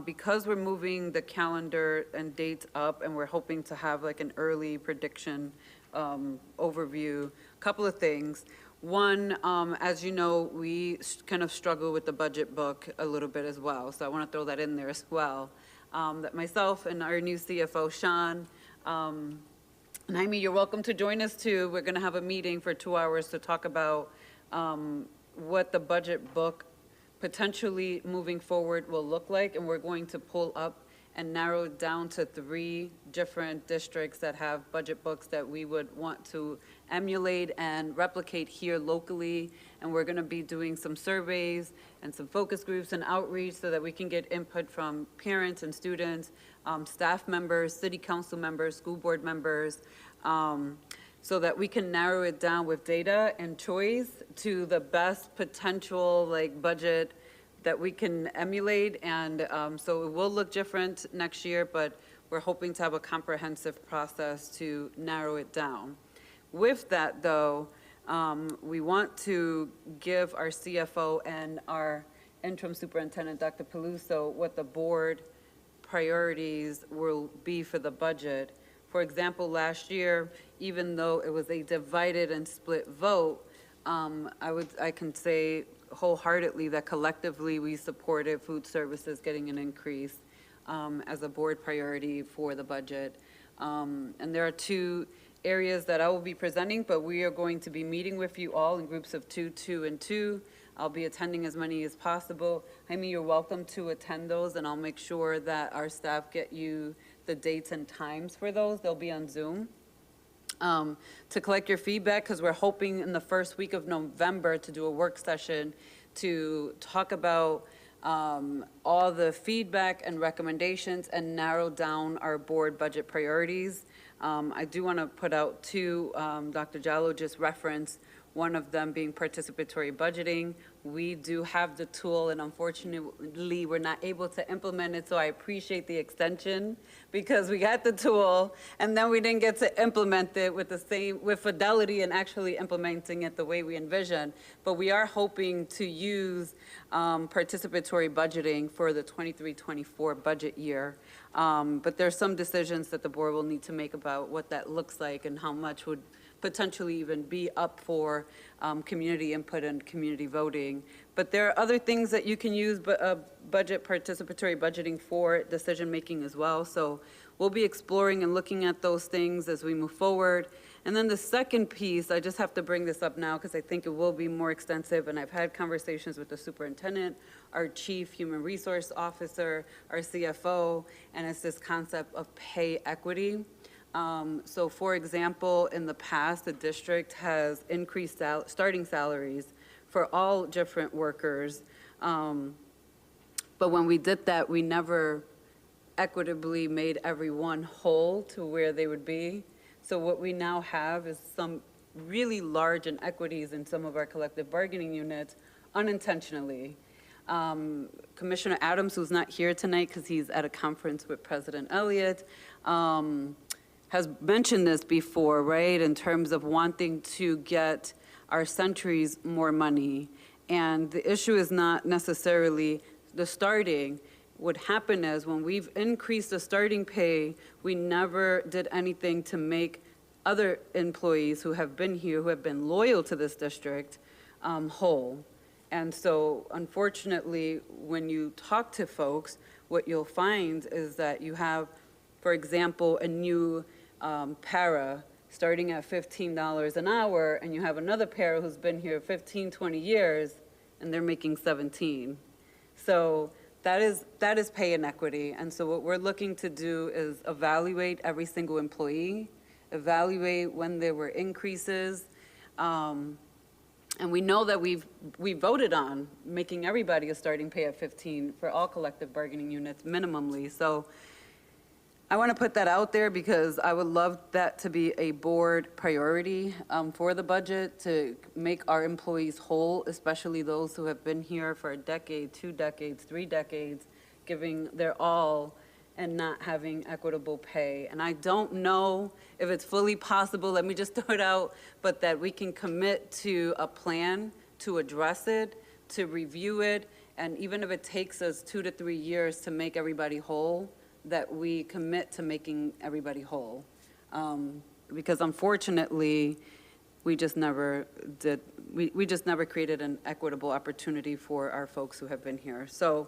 Because we're moving the calendar and dates up and we're hoping to have like an early prediction overview, a couple of things. One, as you know, we kind of struggle with the budget book a little bit as well. So I want to throw that in there as well. That myself and our new CFO, Sean, and Jaime, you're welcome to join us too. We're going to have a meeting for 2 hours to talk about what the budget book potentially moving forward will look like, and we're going to pull up and narrow it down to 3 different districts that have budget books that we would want to emulate and replicate here locally. And we're going to be doing some surveys and some focus groups and outreach so that we can get input from parents and students, staff members, city council members, school board members, so that we can narrow it down with data and choice to the best potential like budget that we can emulate. And so it will look different next year, but we're hoping to have a comprehensive process to narrow it down. With that though, we want to give our CFO and our interim superintendent, Dr. Peluso, what the board priorities will be for the budget. For example, last year, even though it was a divided and split vote, I can say wholeheartedly that collectively we supported food services getting an increase as a board priority for the budget. And there are 2 areas that I will be presenting, but we are going to be meeting with you all in groups of 2, 2, and 2. I'll be attending as many as possible. Jaime, you're welcome to attend those, and I'll make sure that our staff get you the dates and times for those. They'll be on Zoom. To collect your feedback, because we're hoping in the first week of November to do a work session to talk about all the feedback and recommendations and narrow down our board budget priorities. I do want to put out 2, Dr. Jallo just referenced, one of them being participatory budgeting. We do have the tool, and unfortunately, we're not able to implement it, so I appreciate the extension, because we got the tool, and then we didn't get to implement it with fidelity and actually implementing it the way we envisioned. But we are hoping to use participatory budgeting for the 23-24 budget year. But there's some decisions that the board will need to make about what that looks like and how much would potentially even be up for community input and community voting. But there are other things that you can use budget participatory budgeting for decision-making as well. So we'll be exploring and looking at those things as we move forward. And then the second piece, I just have to bring this up now because I think it will be more extensive, and I've had conversations with the superintendent, our chief human resource officer, our CFO, and it's this concept of pay equity. So for example, in the past, the district has increased starting salaries for all different workers. But when we did that, we never equitably made everyone whole to where they would be. So what we now have is some really large inequities in some of our collective bargaining units unintentionally. Commissioner Adams, who's not here tonight because he's at a conference with President Elliott, has mentioned this before, right, in terms of wanting to get our centuries more money. And the issue is not necessarily the starting. What happened is when we've increased the starting pay, we never did anything to make other employees who have been here, who have been loyal to this district, whole. And so unfortunately, when you talk to folks, what you'll find is that you have, for example, a new para starting at $15 an hour, and you have another para who's been here 15, 20 years, and they're making 17. So that is pay inequity. And so what we're looking to do is evaluate every single employee, evaluate when there were increases. And we know that we voted on making everybody a starting pay at 15 for all collective bargaining units minimally. So I want to put that out there because I would love that to be a board priority for the budget, to make our employees whole, especially those who have been here for a decade, 2 decades, 3 decades, giving their all and not having equitable pay. And I don't know if it's fully possible, let me just throw it out, but that we can commit to a plan to address it, to review it, and even if it takes us 2 to 3 years to make everybody whole, that we commit to making everybody whole. Because unfortunately, we just never did, we just never created an equitable opportunity for our folks who have been here. So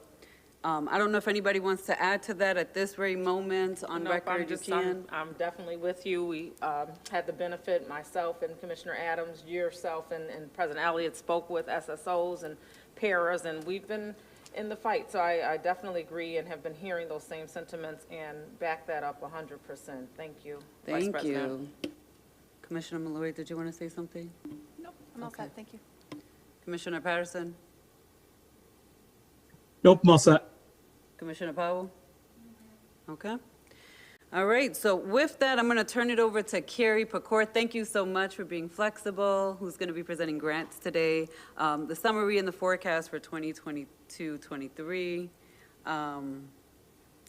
I don't know if anybody wants to add to that at this very moment. On Nope, record, you can. I'm definitely with you. We had the benefit, myself and Commissioner Adams, yourself and President Elliott spoke with SSOs and paras, and we've been in the fight. So I definitely agree and have been hearing those same sentiments and back that up 100%. Thank you, Vice Thank President. you. Commissioner Malloy, did you want to say something? Nope, I'm all Okay. set, thank you. Commissioner Patterson? Nope, I'm all set. Commissioner Powell? Okay. All right, so with that, I'm going to turn it over to Carrie Pecor. Thank you so much for being flexible, who's going to be presenting grants today. The summary and the forecast for 2022-23. And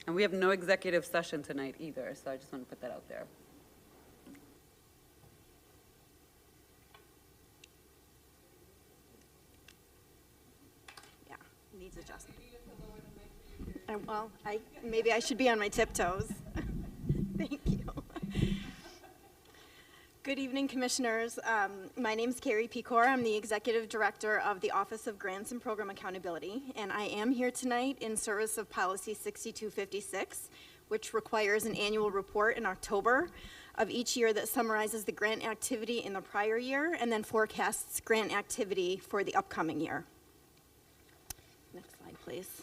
we have no executive session tonight either, so I just want to put that out there. Yeah, needs adjustment. Well, maybe I should be on my tiptoes. Thank you. Good evening, Commissioners. My name is Carrie Pecor. I'm the Executive Director of the Office of Grants and Program Accountability, and I am here tonight in service of Policy 6256, which requires an annual report in October of each year that summarizes the grant activity in the prior year and then forecasts grant activity for the upcoming year. Next slide, please.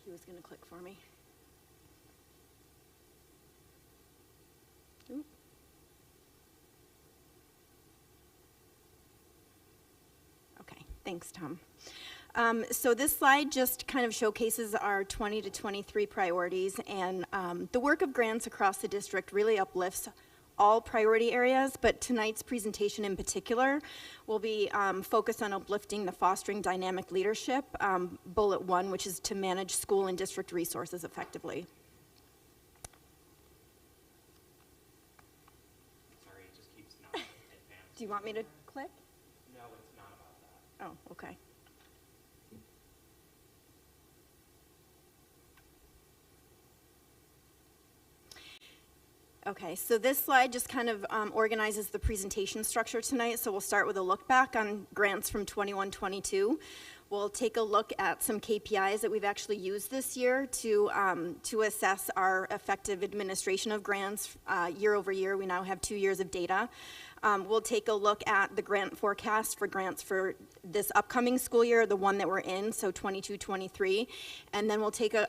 He was going to click for me. Oop. Okay, thanks, Tom. So this slide just kind of showcases our 20 to 23 priorities, and the work of grants across the district really uplifts all priority areas, but tonight's presentation in particular will be focused on uplifting the fostering dynamic leadership, bullet 1, which is to manage school and district resources effectively. Sorry, it just keeps not advancing. Do you want me to click? No, it's not about that. Oh, okay. Okay, so this slide just kind of organizes the presentation structure tonight. So we'll start with a look back on grants from 21-22. We'll take a look at some KPIs that we've actually used this year to assess our effective administration of grants year over year. We now have 2 years of data. We'll take a look at the grant forecast for grants for this upcoming school year, the one that we're in, so 22-23. And then we'll take a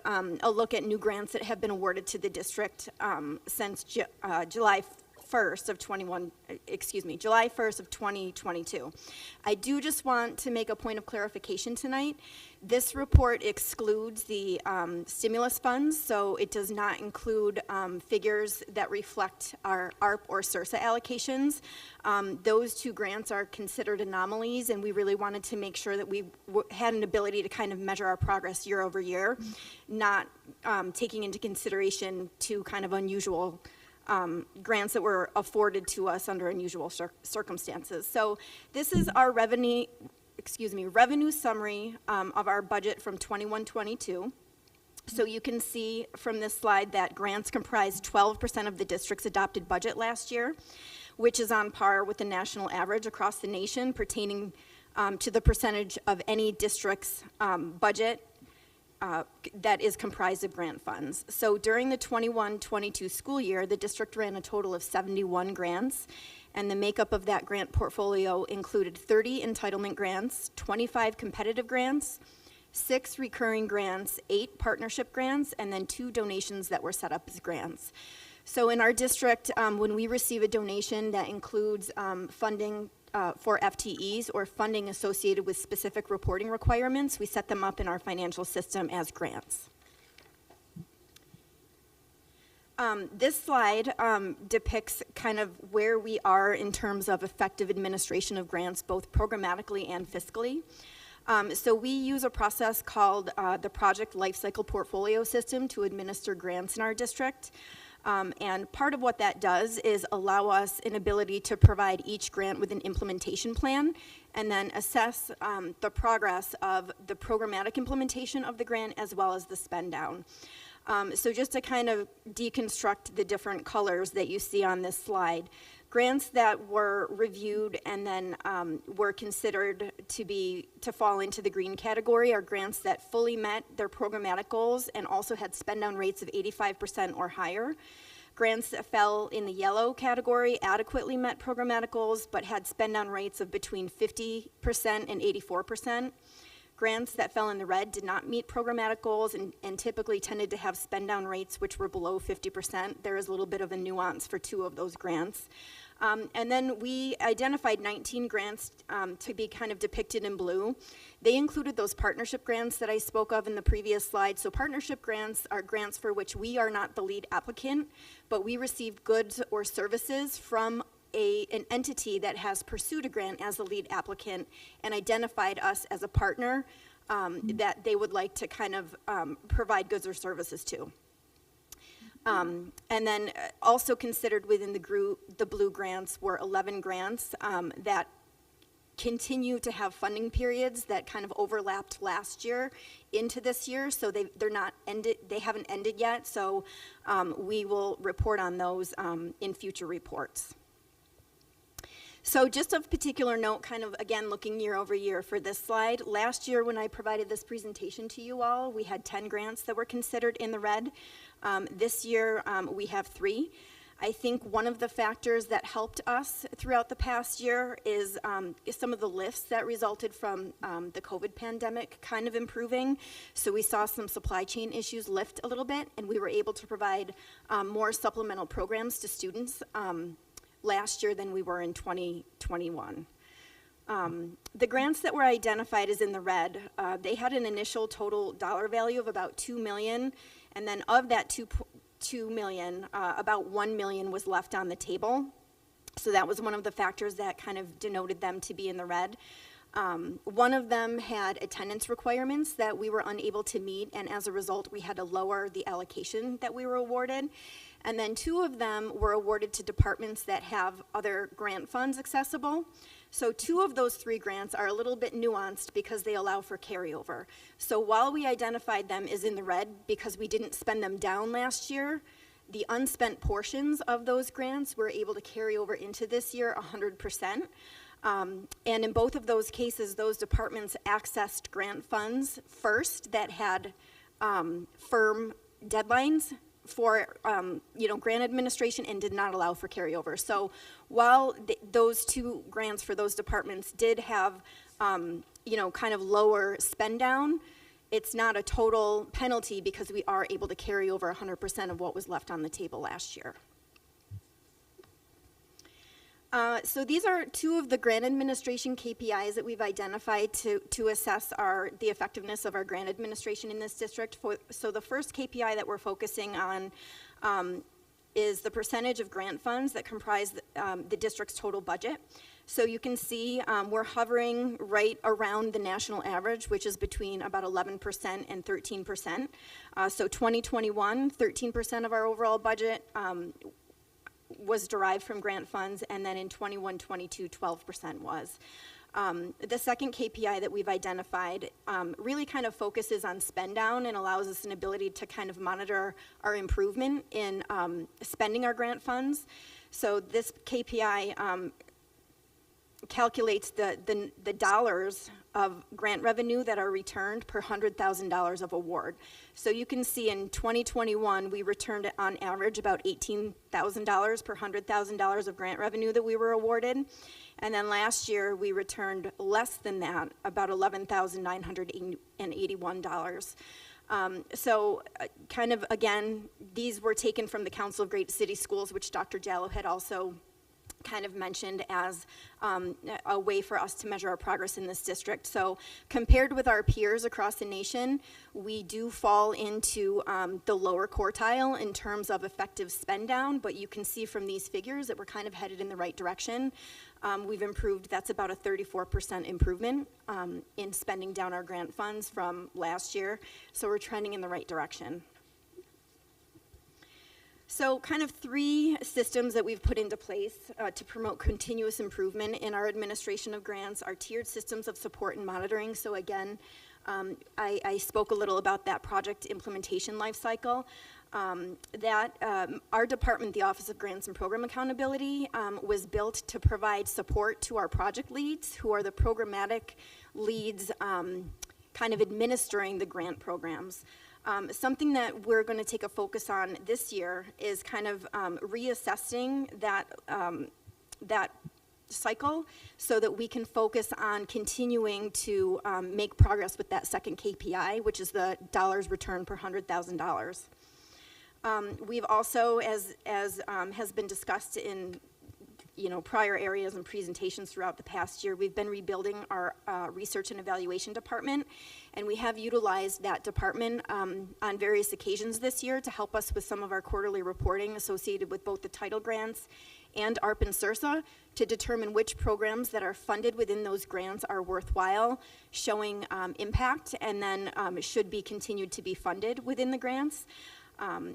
look at new grants that have been awarded to the district since July 1st of 2022. I do just want to make a point of clarification tonight. This report excludes the stimulus funds, so it does not include figures that reflect our ARP or SRSA allocations. Those two grants are considered anomalies, and we really wanted to make sure that we had an ability to kind of measure our progress year over year, not taking into consideration two kind of unusual grants that were afforded to us under unusual circumstances. So this is our revenue summary of our budget from 21-22. So you can see from this slide that grants comprised 12% of the district's adopted budget last year, which is on par with the national average across the nation pertaining to the percentage of any district's budget that is comprised of grant funds. So during the 21-22 school year, the district ran a total of 71 grants, and the makeup of that grant portfolio included 30 entitlement grants, 25 competitive grants, 6 recurring grants, 8 partnership grants, and then 2 donations that were set up as grants. So in our district, when we receive a donation that includes funding for FTEs or funding associated with specific reporting requirements, we set them up in our financial system as grants. This slide depicts kind of where we are in terms of effective administration of grants, both programmatically and fiscally. So we use a process called the Project Lifecycle Portfolio System to administer grants in our district. And part of what that does is allow us an ability to provide each grant with an implementation plan and then assess the progress of the programmatic implementation of the grant as well as the spend down. So just to kind of deconstruct the different colors that you see on this slide, grants that were reviewed and then were considered to fall into the green category are grants that fully met their programmatic goals and also had spend down rates of 85% or higher. Grants that fell in the yellow category adequately met programmatic goals but had spend down rates of between 50% and 84%. Grants that fell in the red did not meet programmatic goals and typically tended to have spend down rates which were below 50%. There is a little bit of a nuance for 2 of those grants. And then we identified 19 grants to be kind of depicted in blue. They included those partnership grants that I spoke of in the previous slide. So partnership grants are grants for which we are not the lead applicant, but we received goods or services from an entity that has pursued a grant as the lead applicant and identified us as a partner that they would like to kind of provide goods or services to. And then also considered within the blue grants were 11 grants that continue to have funding periods that kind of overlapped last year into this year, so they're not ended, they haven't ended yet, so we will report on those in future reports. So just of particular note, kind of again looking year over year for this slide, last year when I provided this presentation to you all, we had 10 grants that were considered in the red. This year we have 3. I think one of the factors that helped us throughout the past year is some of the lifts that resulted from the COVID pandemic kind of improving. So we saw some supply chain issues lift a little bit, and we were able to provide more supplemental programs to students last year than we were in 2021. The grants that were identified as in the red, they had an initial total dollar value of about $2 million, and then of that $2 million, about $1 million was left on the table. So that was one of the factors that kind of denoted them to be in the red. One of them had attendance requirements that we were unable to meet, and as a result, we had to lower the allocation that we were awarded. And then 2 of them were awarded to departments that have other grant funds accessible. So 2 of those 3 grants are a little bit nuanced because they allow for carryover. So while we identified them as in the red because we didn't spend them down last year, the unspent portions of those grants were able to carry over into this year 100%. And in both of those cases, those departments accessed grant funds first that had firm deadlines for grant administration and did not allow for carryover. So while those 2 grants for those departments did have kind of lower spend down, it's not a total penalty because we are able to carry over 100% of what was left on the table last year. So these are 2 of the grant administration KPIs that we've identified to assess the effectiveness of our grant administration in this district. So the first KPI that we're focusing on is the percentage of grant funds that comprise the district's total budget. So you can see we're hovering right around the national average, which is between about 11% and 13%. So 2021, 13% of our overall budget was derived from grant funds, and then in 21-22, 12% was. The second KPI that we've identified really kind of focuses on spend down and allows us an ability to kind of monitor our improvement in spending our grant funds. So this KPI calculates the dollars of grant revenue that are returned per $100,000 of award. So you can see in 2021, we returned on average about $18,000 per $100,000 of grant revenue that we were awarded. And then last year, we returned less than that, about $11,981. Kind of, again, these were taken from the Council of Great City Schools, which Dr. Jallo had also kind of mentioned as a way for us to measure our progress in this district. So compared with our peers across the nation, we do fall into the lower quartile in terms of effective spend down, but you can see from these figures that we're kind of headed in the right direction. We've improved, that's about a 34% improvement in spending down our grant funds from last year, so we're trending in the right direction. So kind of 3 systems that we've put into place to promote continuous improvement in our administration of grants are tiered systems of support and monitoring. So again, I spoke a little about that project implementation lifecycle. Our department, the Office of Grants and Program Accountability, was built to provide support to our project leads, who are the programmatic leads kind of administering the grant programs. Something that we're going to take a focus on this year is kind of reassessing that cycle so that we can focus on continuing to make progress with that second KPI, which is the dollars returned per $100,000. We've also, as has been discussed in prior areas and presentations throughout the past year, we've been rebuilding our research and evaluation department, and we have utilized that department on various occasions this year to help us with some of our quarterly reporting associated with both the title grants and ARP and SIRSA to determine which programs that are funded within those grants are worthwhile, showing impact, and then should be continued to be funded within the grants.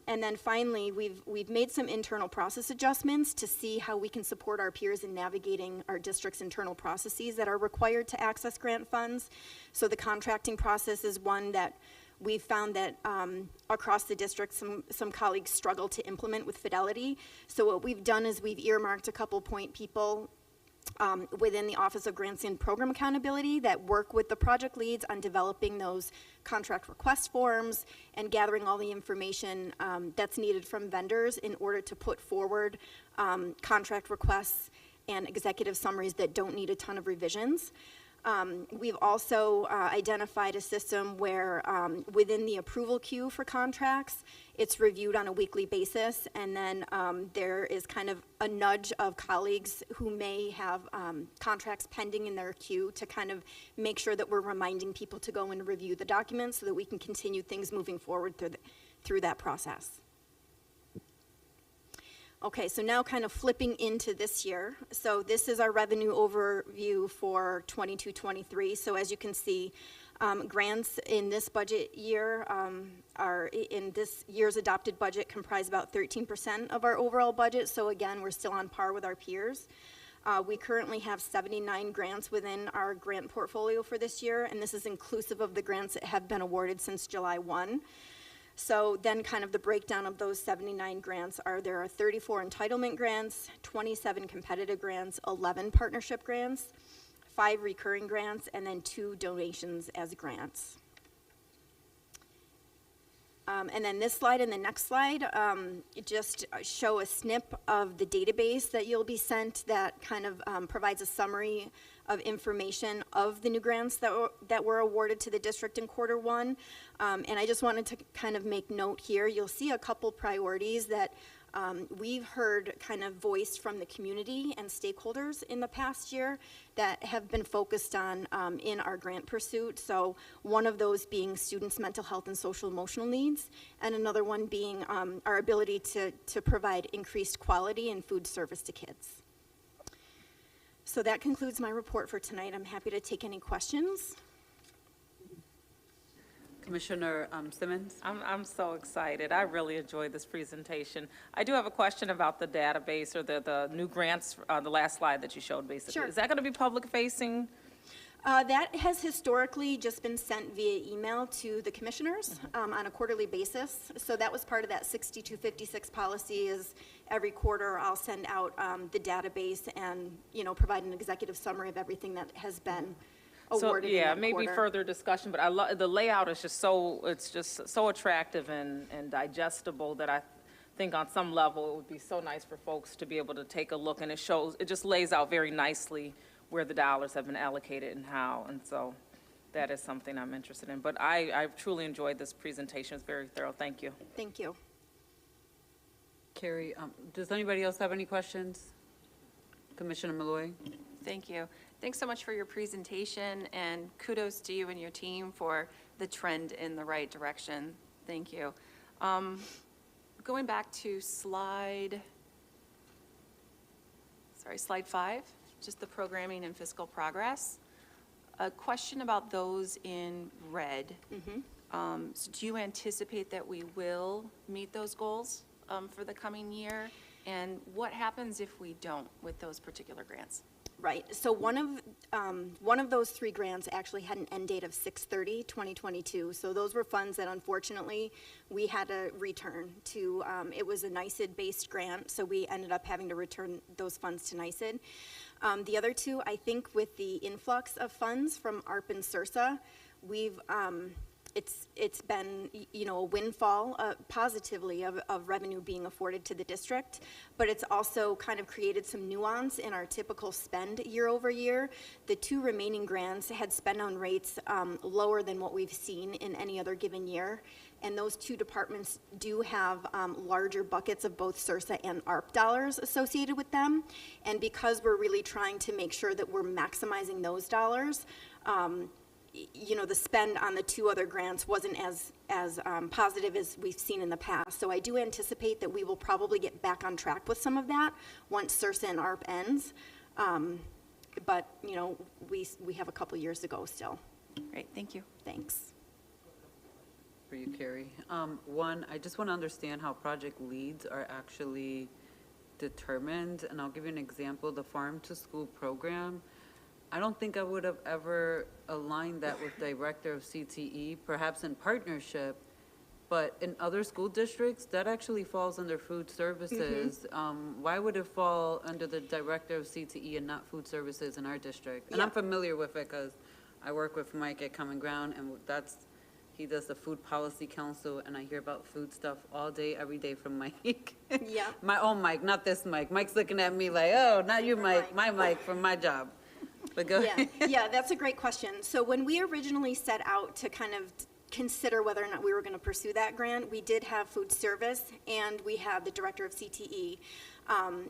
And then finally, we've made some internal process adjustments to see how we can support our peers in navigating our district's internal processes that are required to access grant funds. So the contracting process is one that we've found that across the district, some colleagues struggle to implement with fidelity. So what we've done is we've earmarked a couple point people within the Office of Grants and Program Accountability that work with the project leads on developing those contract request forms and gathering all the information that's needed from vendors in order to put forward contract requests and executive summaries that don't need a ton of revisions. We've also identified a system where within the approval queue for contracts, it's reviewed on a weekly basis, and then there is kind of a nudge of colleagues who may have contracts pending in their queue to kind of make sure that we're reminding people to go and review the documents so that we can continue things moving forward through that process. Okay, so now kind of flipping into this year. So this is our revenue overview for 22-23. So as you can see, grants in this budget year are in this year's adopted budget comprise about 13% of our overall budget. So again, we're still on par with our peers. We currently have 79 grants within our grant portfolio for this year, and this is inclusive of the grants that have been awarded since July 1. So then kind of the breakdown of those 79 grants there are 34 entitlement grants, 27 competitive grants, 11 partnership grants, 5 recurring grants, and then 2 donations as grants. And then this slide and the next slide just show a snip of the database that you'll be sent that kind of provides a summary of information of the new grants that were awarded to the district in Q1. And I just wanted to kind of make note here. You'll see a couple priorities that we've heard kind of voiced from the community and stakeholders in the past year that have been focused on in our grant pursuit. So one of those being students' mental health and social emotional needs, and another one being our ability to provide increased quality and food service to kids. So that concludes my report for tonight. I'm happy to take any questions. Commissioner Simmons? I'm so excited. I really enjoyed this presentation. I do have a question about the database or the new grants, the last slide that you showed, basically. Sure. Is that going to be public-facing? That has historically just been sent via email to the commissioners on a quarterly basis. So that was part of that 6256 policy is every quarter, I'll send out the database and, provide an executive summary of everything that has been So, awarded in yeah, that maybe quarter. further discussion, but the layout is just it's just so attractive and digestible that I think on some level it would be so nice for folks to be able to take a look, and it just lays out very nicely where the dollars have been allocated and how, and so that is something I'm interested in. But I've truly enjoyed this presentation. It's very thorough. Thank you. Thank you. Carrie, does anybody else have any questions? Commissioner Malloy? Thank you. Thanks so much for your presentation, and kudos to you and your team for the trend in the right direction. Thank you. Going back to slide 5, just the programming and fiscal progress. A question about those in red. So do you anticipate that we will meet those goals for the coming year? And what happens if we don't with those particular grants? Right, so one of those 3 grants actually had an end date of 6/30/2022. So those were funds that unfortunately we had to return to. It was a NYSED-based grant, so we ended up having to return those funds to NYSED. The other 2, I think with the influx of funds from ARP and SRSA, we've, it's been, a windfall positively of revenue being afforded to the district, but it's also kind of created some nuance in our typical spend year over year. The 2 remaining grants had spend on rates lower than what we've seen in any other given year, and those 2 departments do have larger buckets of both SRSA and ARP dollars associated with them, and because we're really trying to make sure that we're maximizing those dollars, the spend on the 2 other grants wasn't as positive as we've seen in the past. So I do anticipate that we will probably get back on track with some of that once SRSA and ARP ends. But, we have a couple years to go still. Great, thank you. Thanks. For you, Carrie. One, I just want to understand how project leads are actually determined, and I'll give you an example. The Farm to School program, I don't think I would have ever aligned that with Director of CTE, perhaps in partnership, but in other school districts, that actually falls under food services. Why would it fall under the Director of CTE and not food services in our district? And I'm familiar with it because I work with Mike at Common Ground, and he does the Food Policy Council, and I hear about food stuff all day, every day from Mike. Yeah. My own Mike, not this Mike. Mike's looking at me like, oh, not you, Mike, my Mike from my job. But go ahead. Yeah, that's a great question. So when we originally set out to kind of consider whether or not we were going to pursue that grant, we did have food service, and we have the Director of CTE.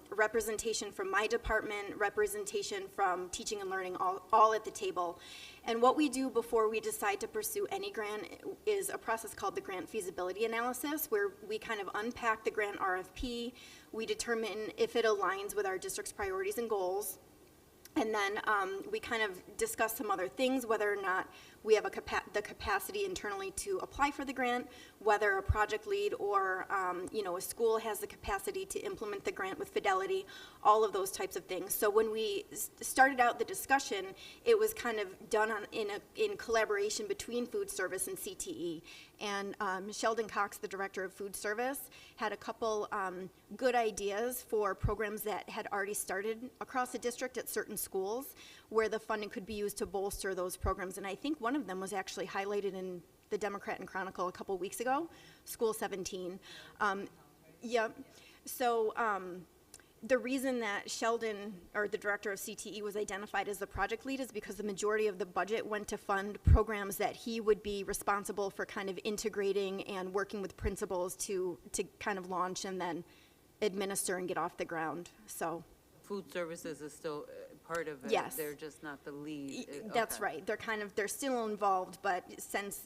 Representation from my department, representation from teaching and learning, all at the table. And what we do before we decide to pursue any grant is a process called the grant feasibility analysis, where we kind of unpack the grant RFP, we determine if it aligns with our district's priorities and goals, and then we kind of discuss some other things, whether or not we have the capacity internally to apply for the grant, whether a project lead or a school has the capacity to implement the grant with fidelity, all of those types of things. So when we started out the discussion, it was kind of done in collaboration between food service and CTE. And Sheldon Cox, the Director of Food Service, had a couple good ideas for programs that had already started across the district at certain schools where the funding could be used to bolster those programs. And I think one of them was actually highlighted in the Democrat and Chronicle a couple weeks ago, School 17. So the reason that Sheldon, or the Director of CTE, was identified as the project lead is because the majority of the budget went to fund programs that he would be responsible for kind of integrating and working with principals to kind of launch and then administer and get off the ground. So Food services is still part of it. Yes. They're just not the lead. that's Okay. right. They're still involved, but since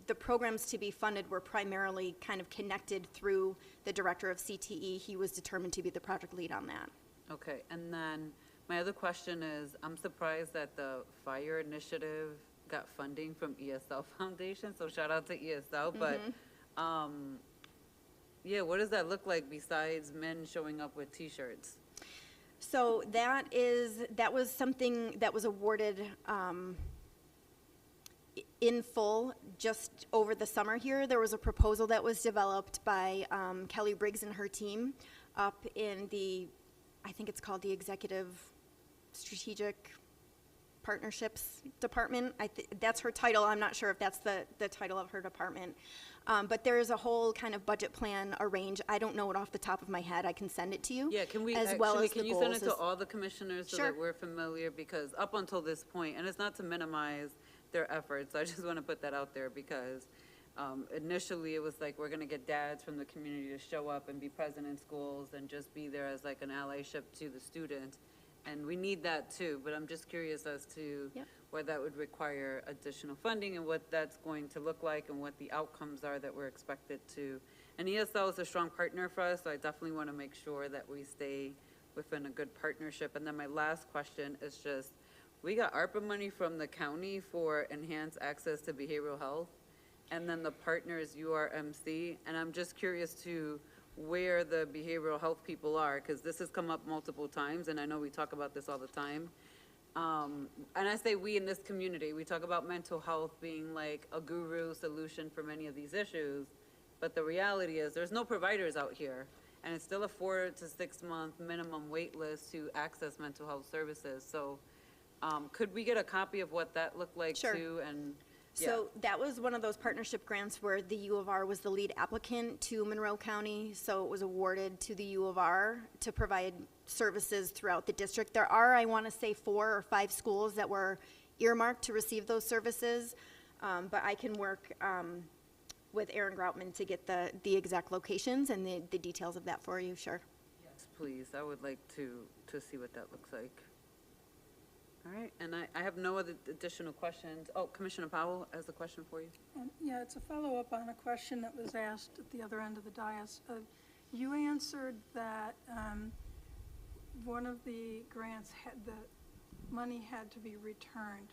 the programs to be funded were primarily kind of connected through the Director of CTE, he was determined to be the project lead on that. Okay, and then my other question is, I'm surprised that the fire initiative got funding from ESL Foundation, so shout out to ESL, but, what does that look like besides men showing up with T-shirts? So that was something that was awarded in full just over the summer here. There was a proposal that was developed by Kelly Briggs and her team up in the, I think it's called the Executive Strategic Partnerships Department. That's her title. I'm not sure if that's the title of her department. But there is a whole kind of budget plan arranged. I don't know it off the top of my head. I can send it to you. Yeah, can we, as well actually, as can the you send it goals to all the commissioners so Sure. that we're familiar? Because up until this point, and it's not to minimize their efforts, I just want to put that out there because initially it was like, we're going to get dads from the community to show up and be present in schools and just be there as like an allyship to the student. And we need that too, but I'm just curious as to Yep. whether that would require additional funding and what that's going to look like and what the outcomes are that we're expected to. And ESL is a strong partner for us, so I definitely want to make sure that we stay within a good partnership. And then my last question is just, we got ARPA money from the county for enhanced access to behavioral health, and then the partner is URMC, and I'm just curious to where the behavioral health people are, because this has come up multiple times, and I know we talk about this all the time. And I say we in this community, we talk about mental health being like a guru solution for many of these issues, but the reality is there's no providers out here, and it's still a 4 to 6 month minimum wait list to access mental health services. So could we get a copy of what that looked like Sure. too? And So that was one of those partnership grants where the U of R was the lead applicant to Monroe County. So it was awarded to the U of R to provide services throughout the district. There are, I want to say, 4 or 5 schools that were earmarked to receive those services. But I can work with Aaron Groutman to get the exact locations and the details of that for you, sure. yes, please, I would like to see what that looks like. All right, and I have no other additional questions. Oh, Commissioner Powell has a question for you. Yeah, it's a follow-up on a question that was asked at the other end of the dais. You answered that one of the grants had, the money had to be returned.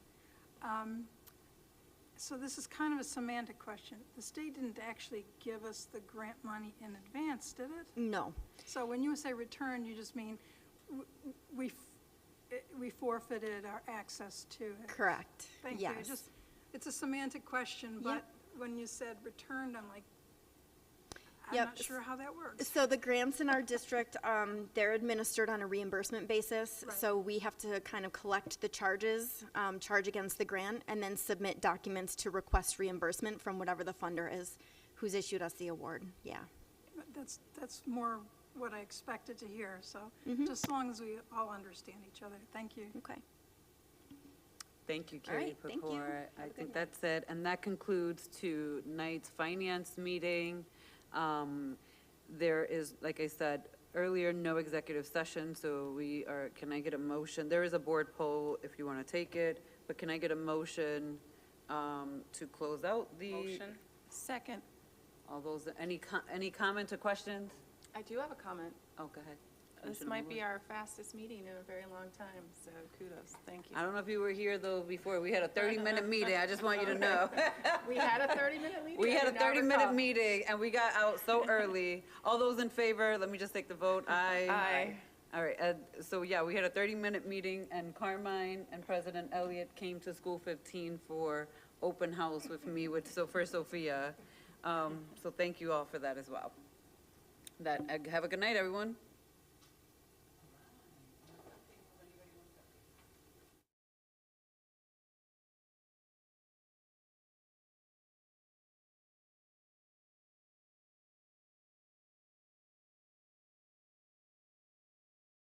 So this is kind of a semantic question. The state didn't actually give us the grant money in advance, did it? No. So when you say return, you just mean we forfeited our access to it? Correct. Thank you. Yes. It's a semantic question, but when you said returned, I'm like, I'm Yep. not sure how that works. So the grants in our district, they're administered on a reimbursement basis. Right. So we have to kind of collect the charges, charge against the grant, and then submit documents to request reimbursement from whatever the funder is who's issued us the award. Yeah. That's more what I expected to hear, so just as long as we all understand each other. Thank you. Okay. Thank you, All Carrie right, thank you. Pecor. Have a I good think night. that's it. And that concludes tonight's finance meeting. There is, like I said earlier, no executive session, so can I get a motion? There is a board poll if you want to take it, but can I get a motion to close out the? Motion. Second. All those, any comment or questions? I do have a comment. Oh, go ahead. This Commissioner might be Moore. our fastest meeting in a very long time, so kudos. Thank you. I don't know if you were here though before. We had a 30-minute meeting. I just want you to know. We had a 30-minute meeting? We I had a did not 30-minute recall. meeting, and we got out so early. All those in favor, let me just take the vote. Aye. Aye. All right, so yeah, we had a 30-minute meeting, and Carmine and President Elliott came to School 15 for open house with me for Sophia. So thank you all for that as well. Have a good night, everyone.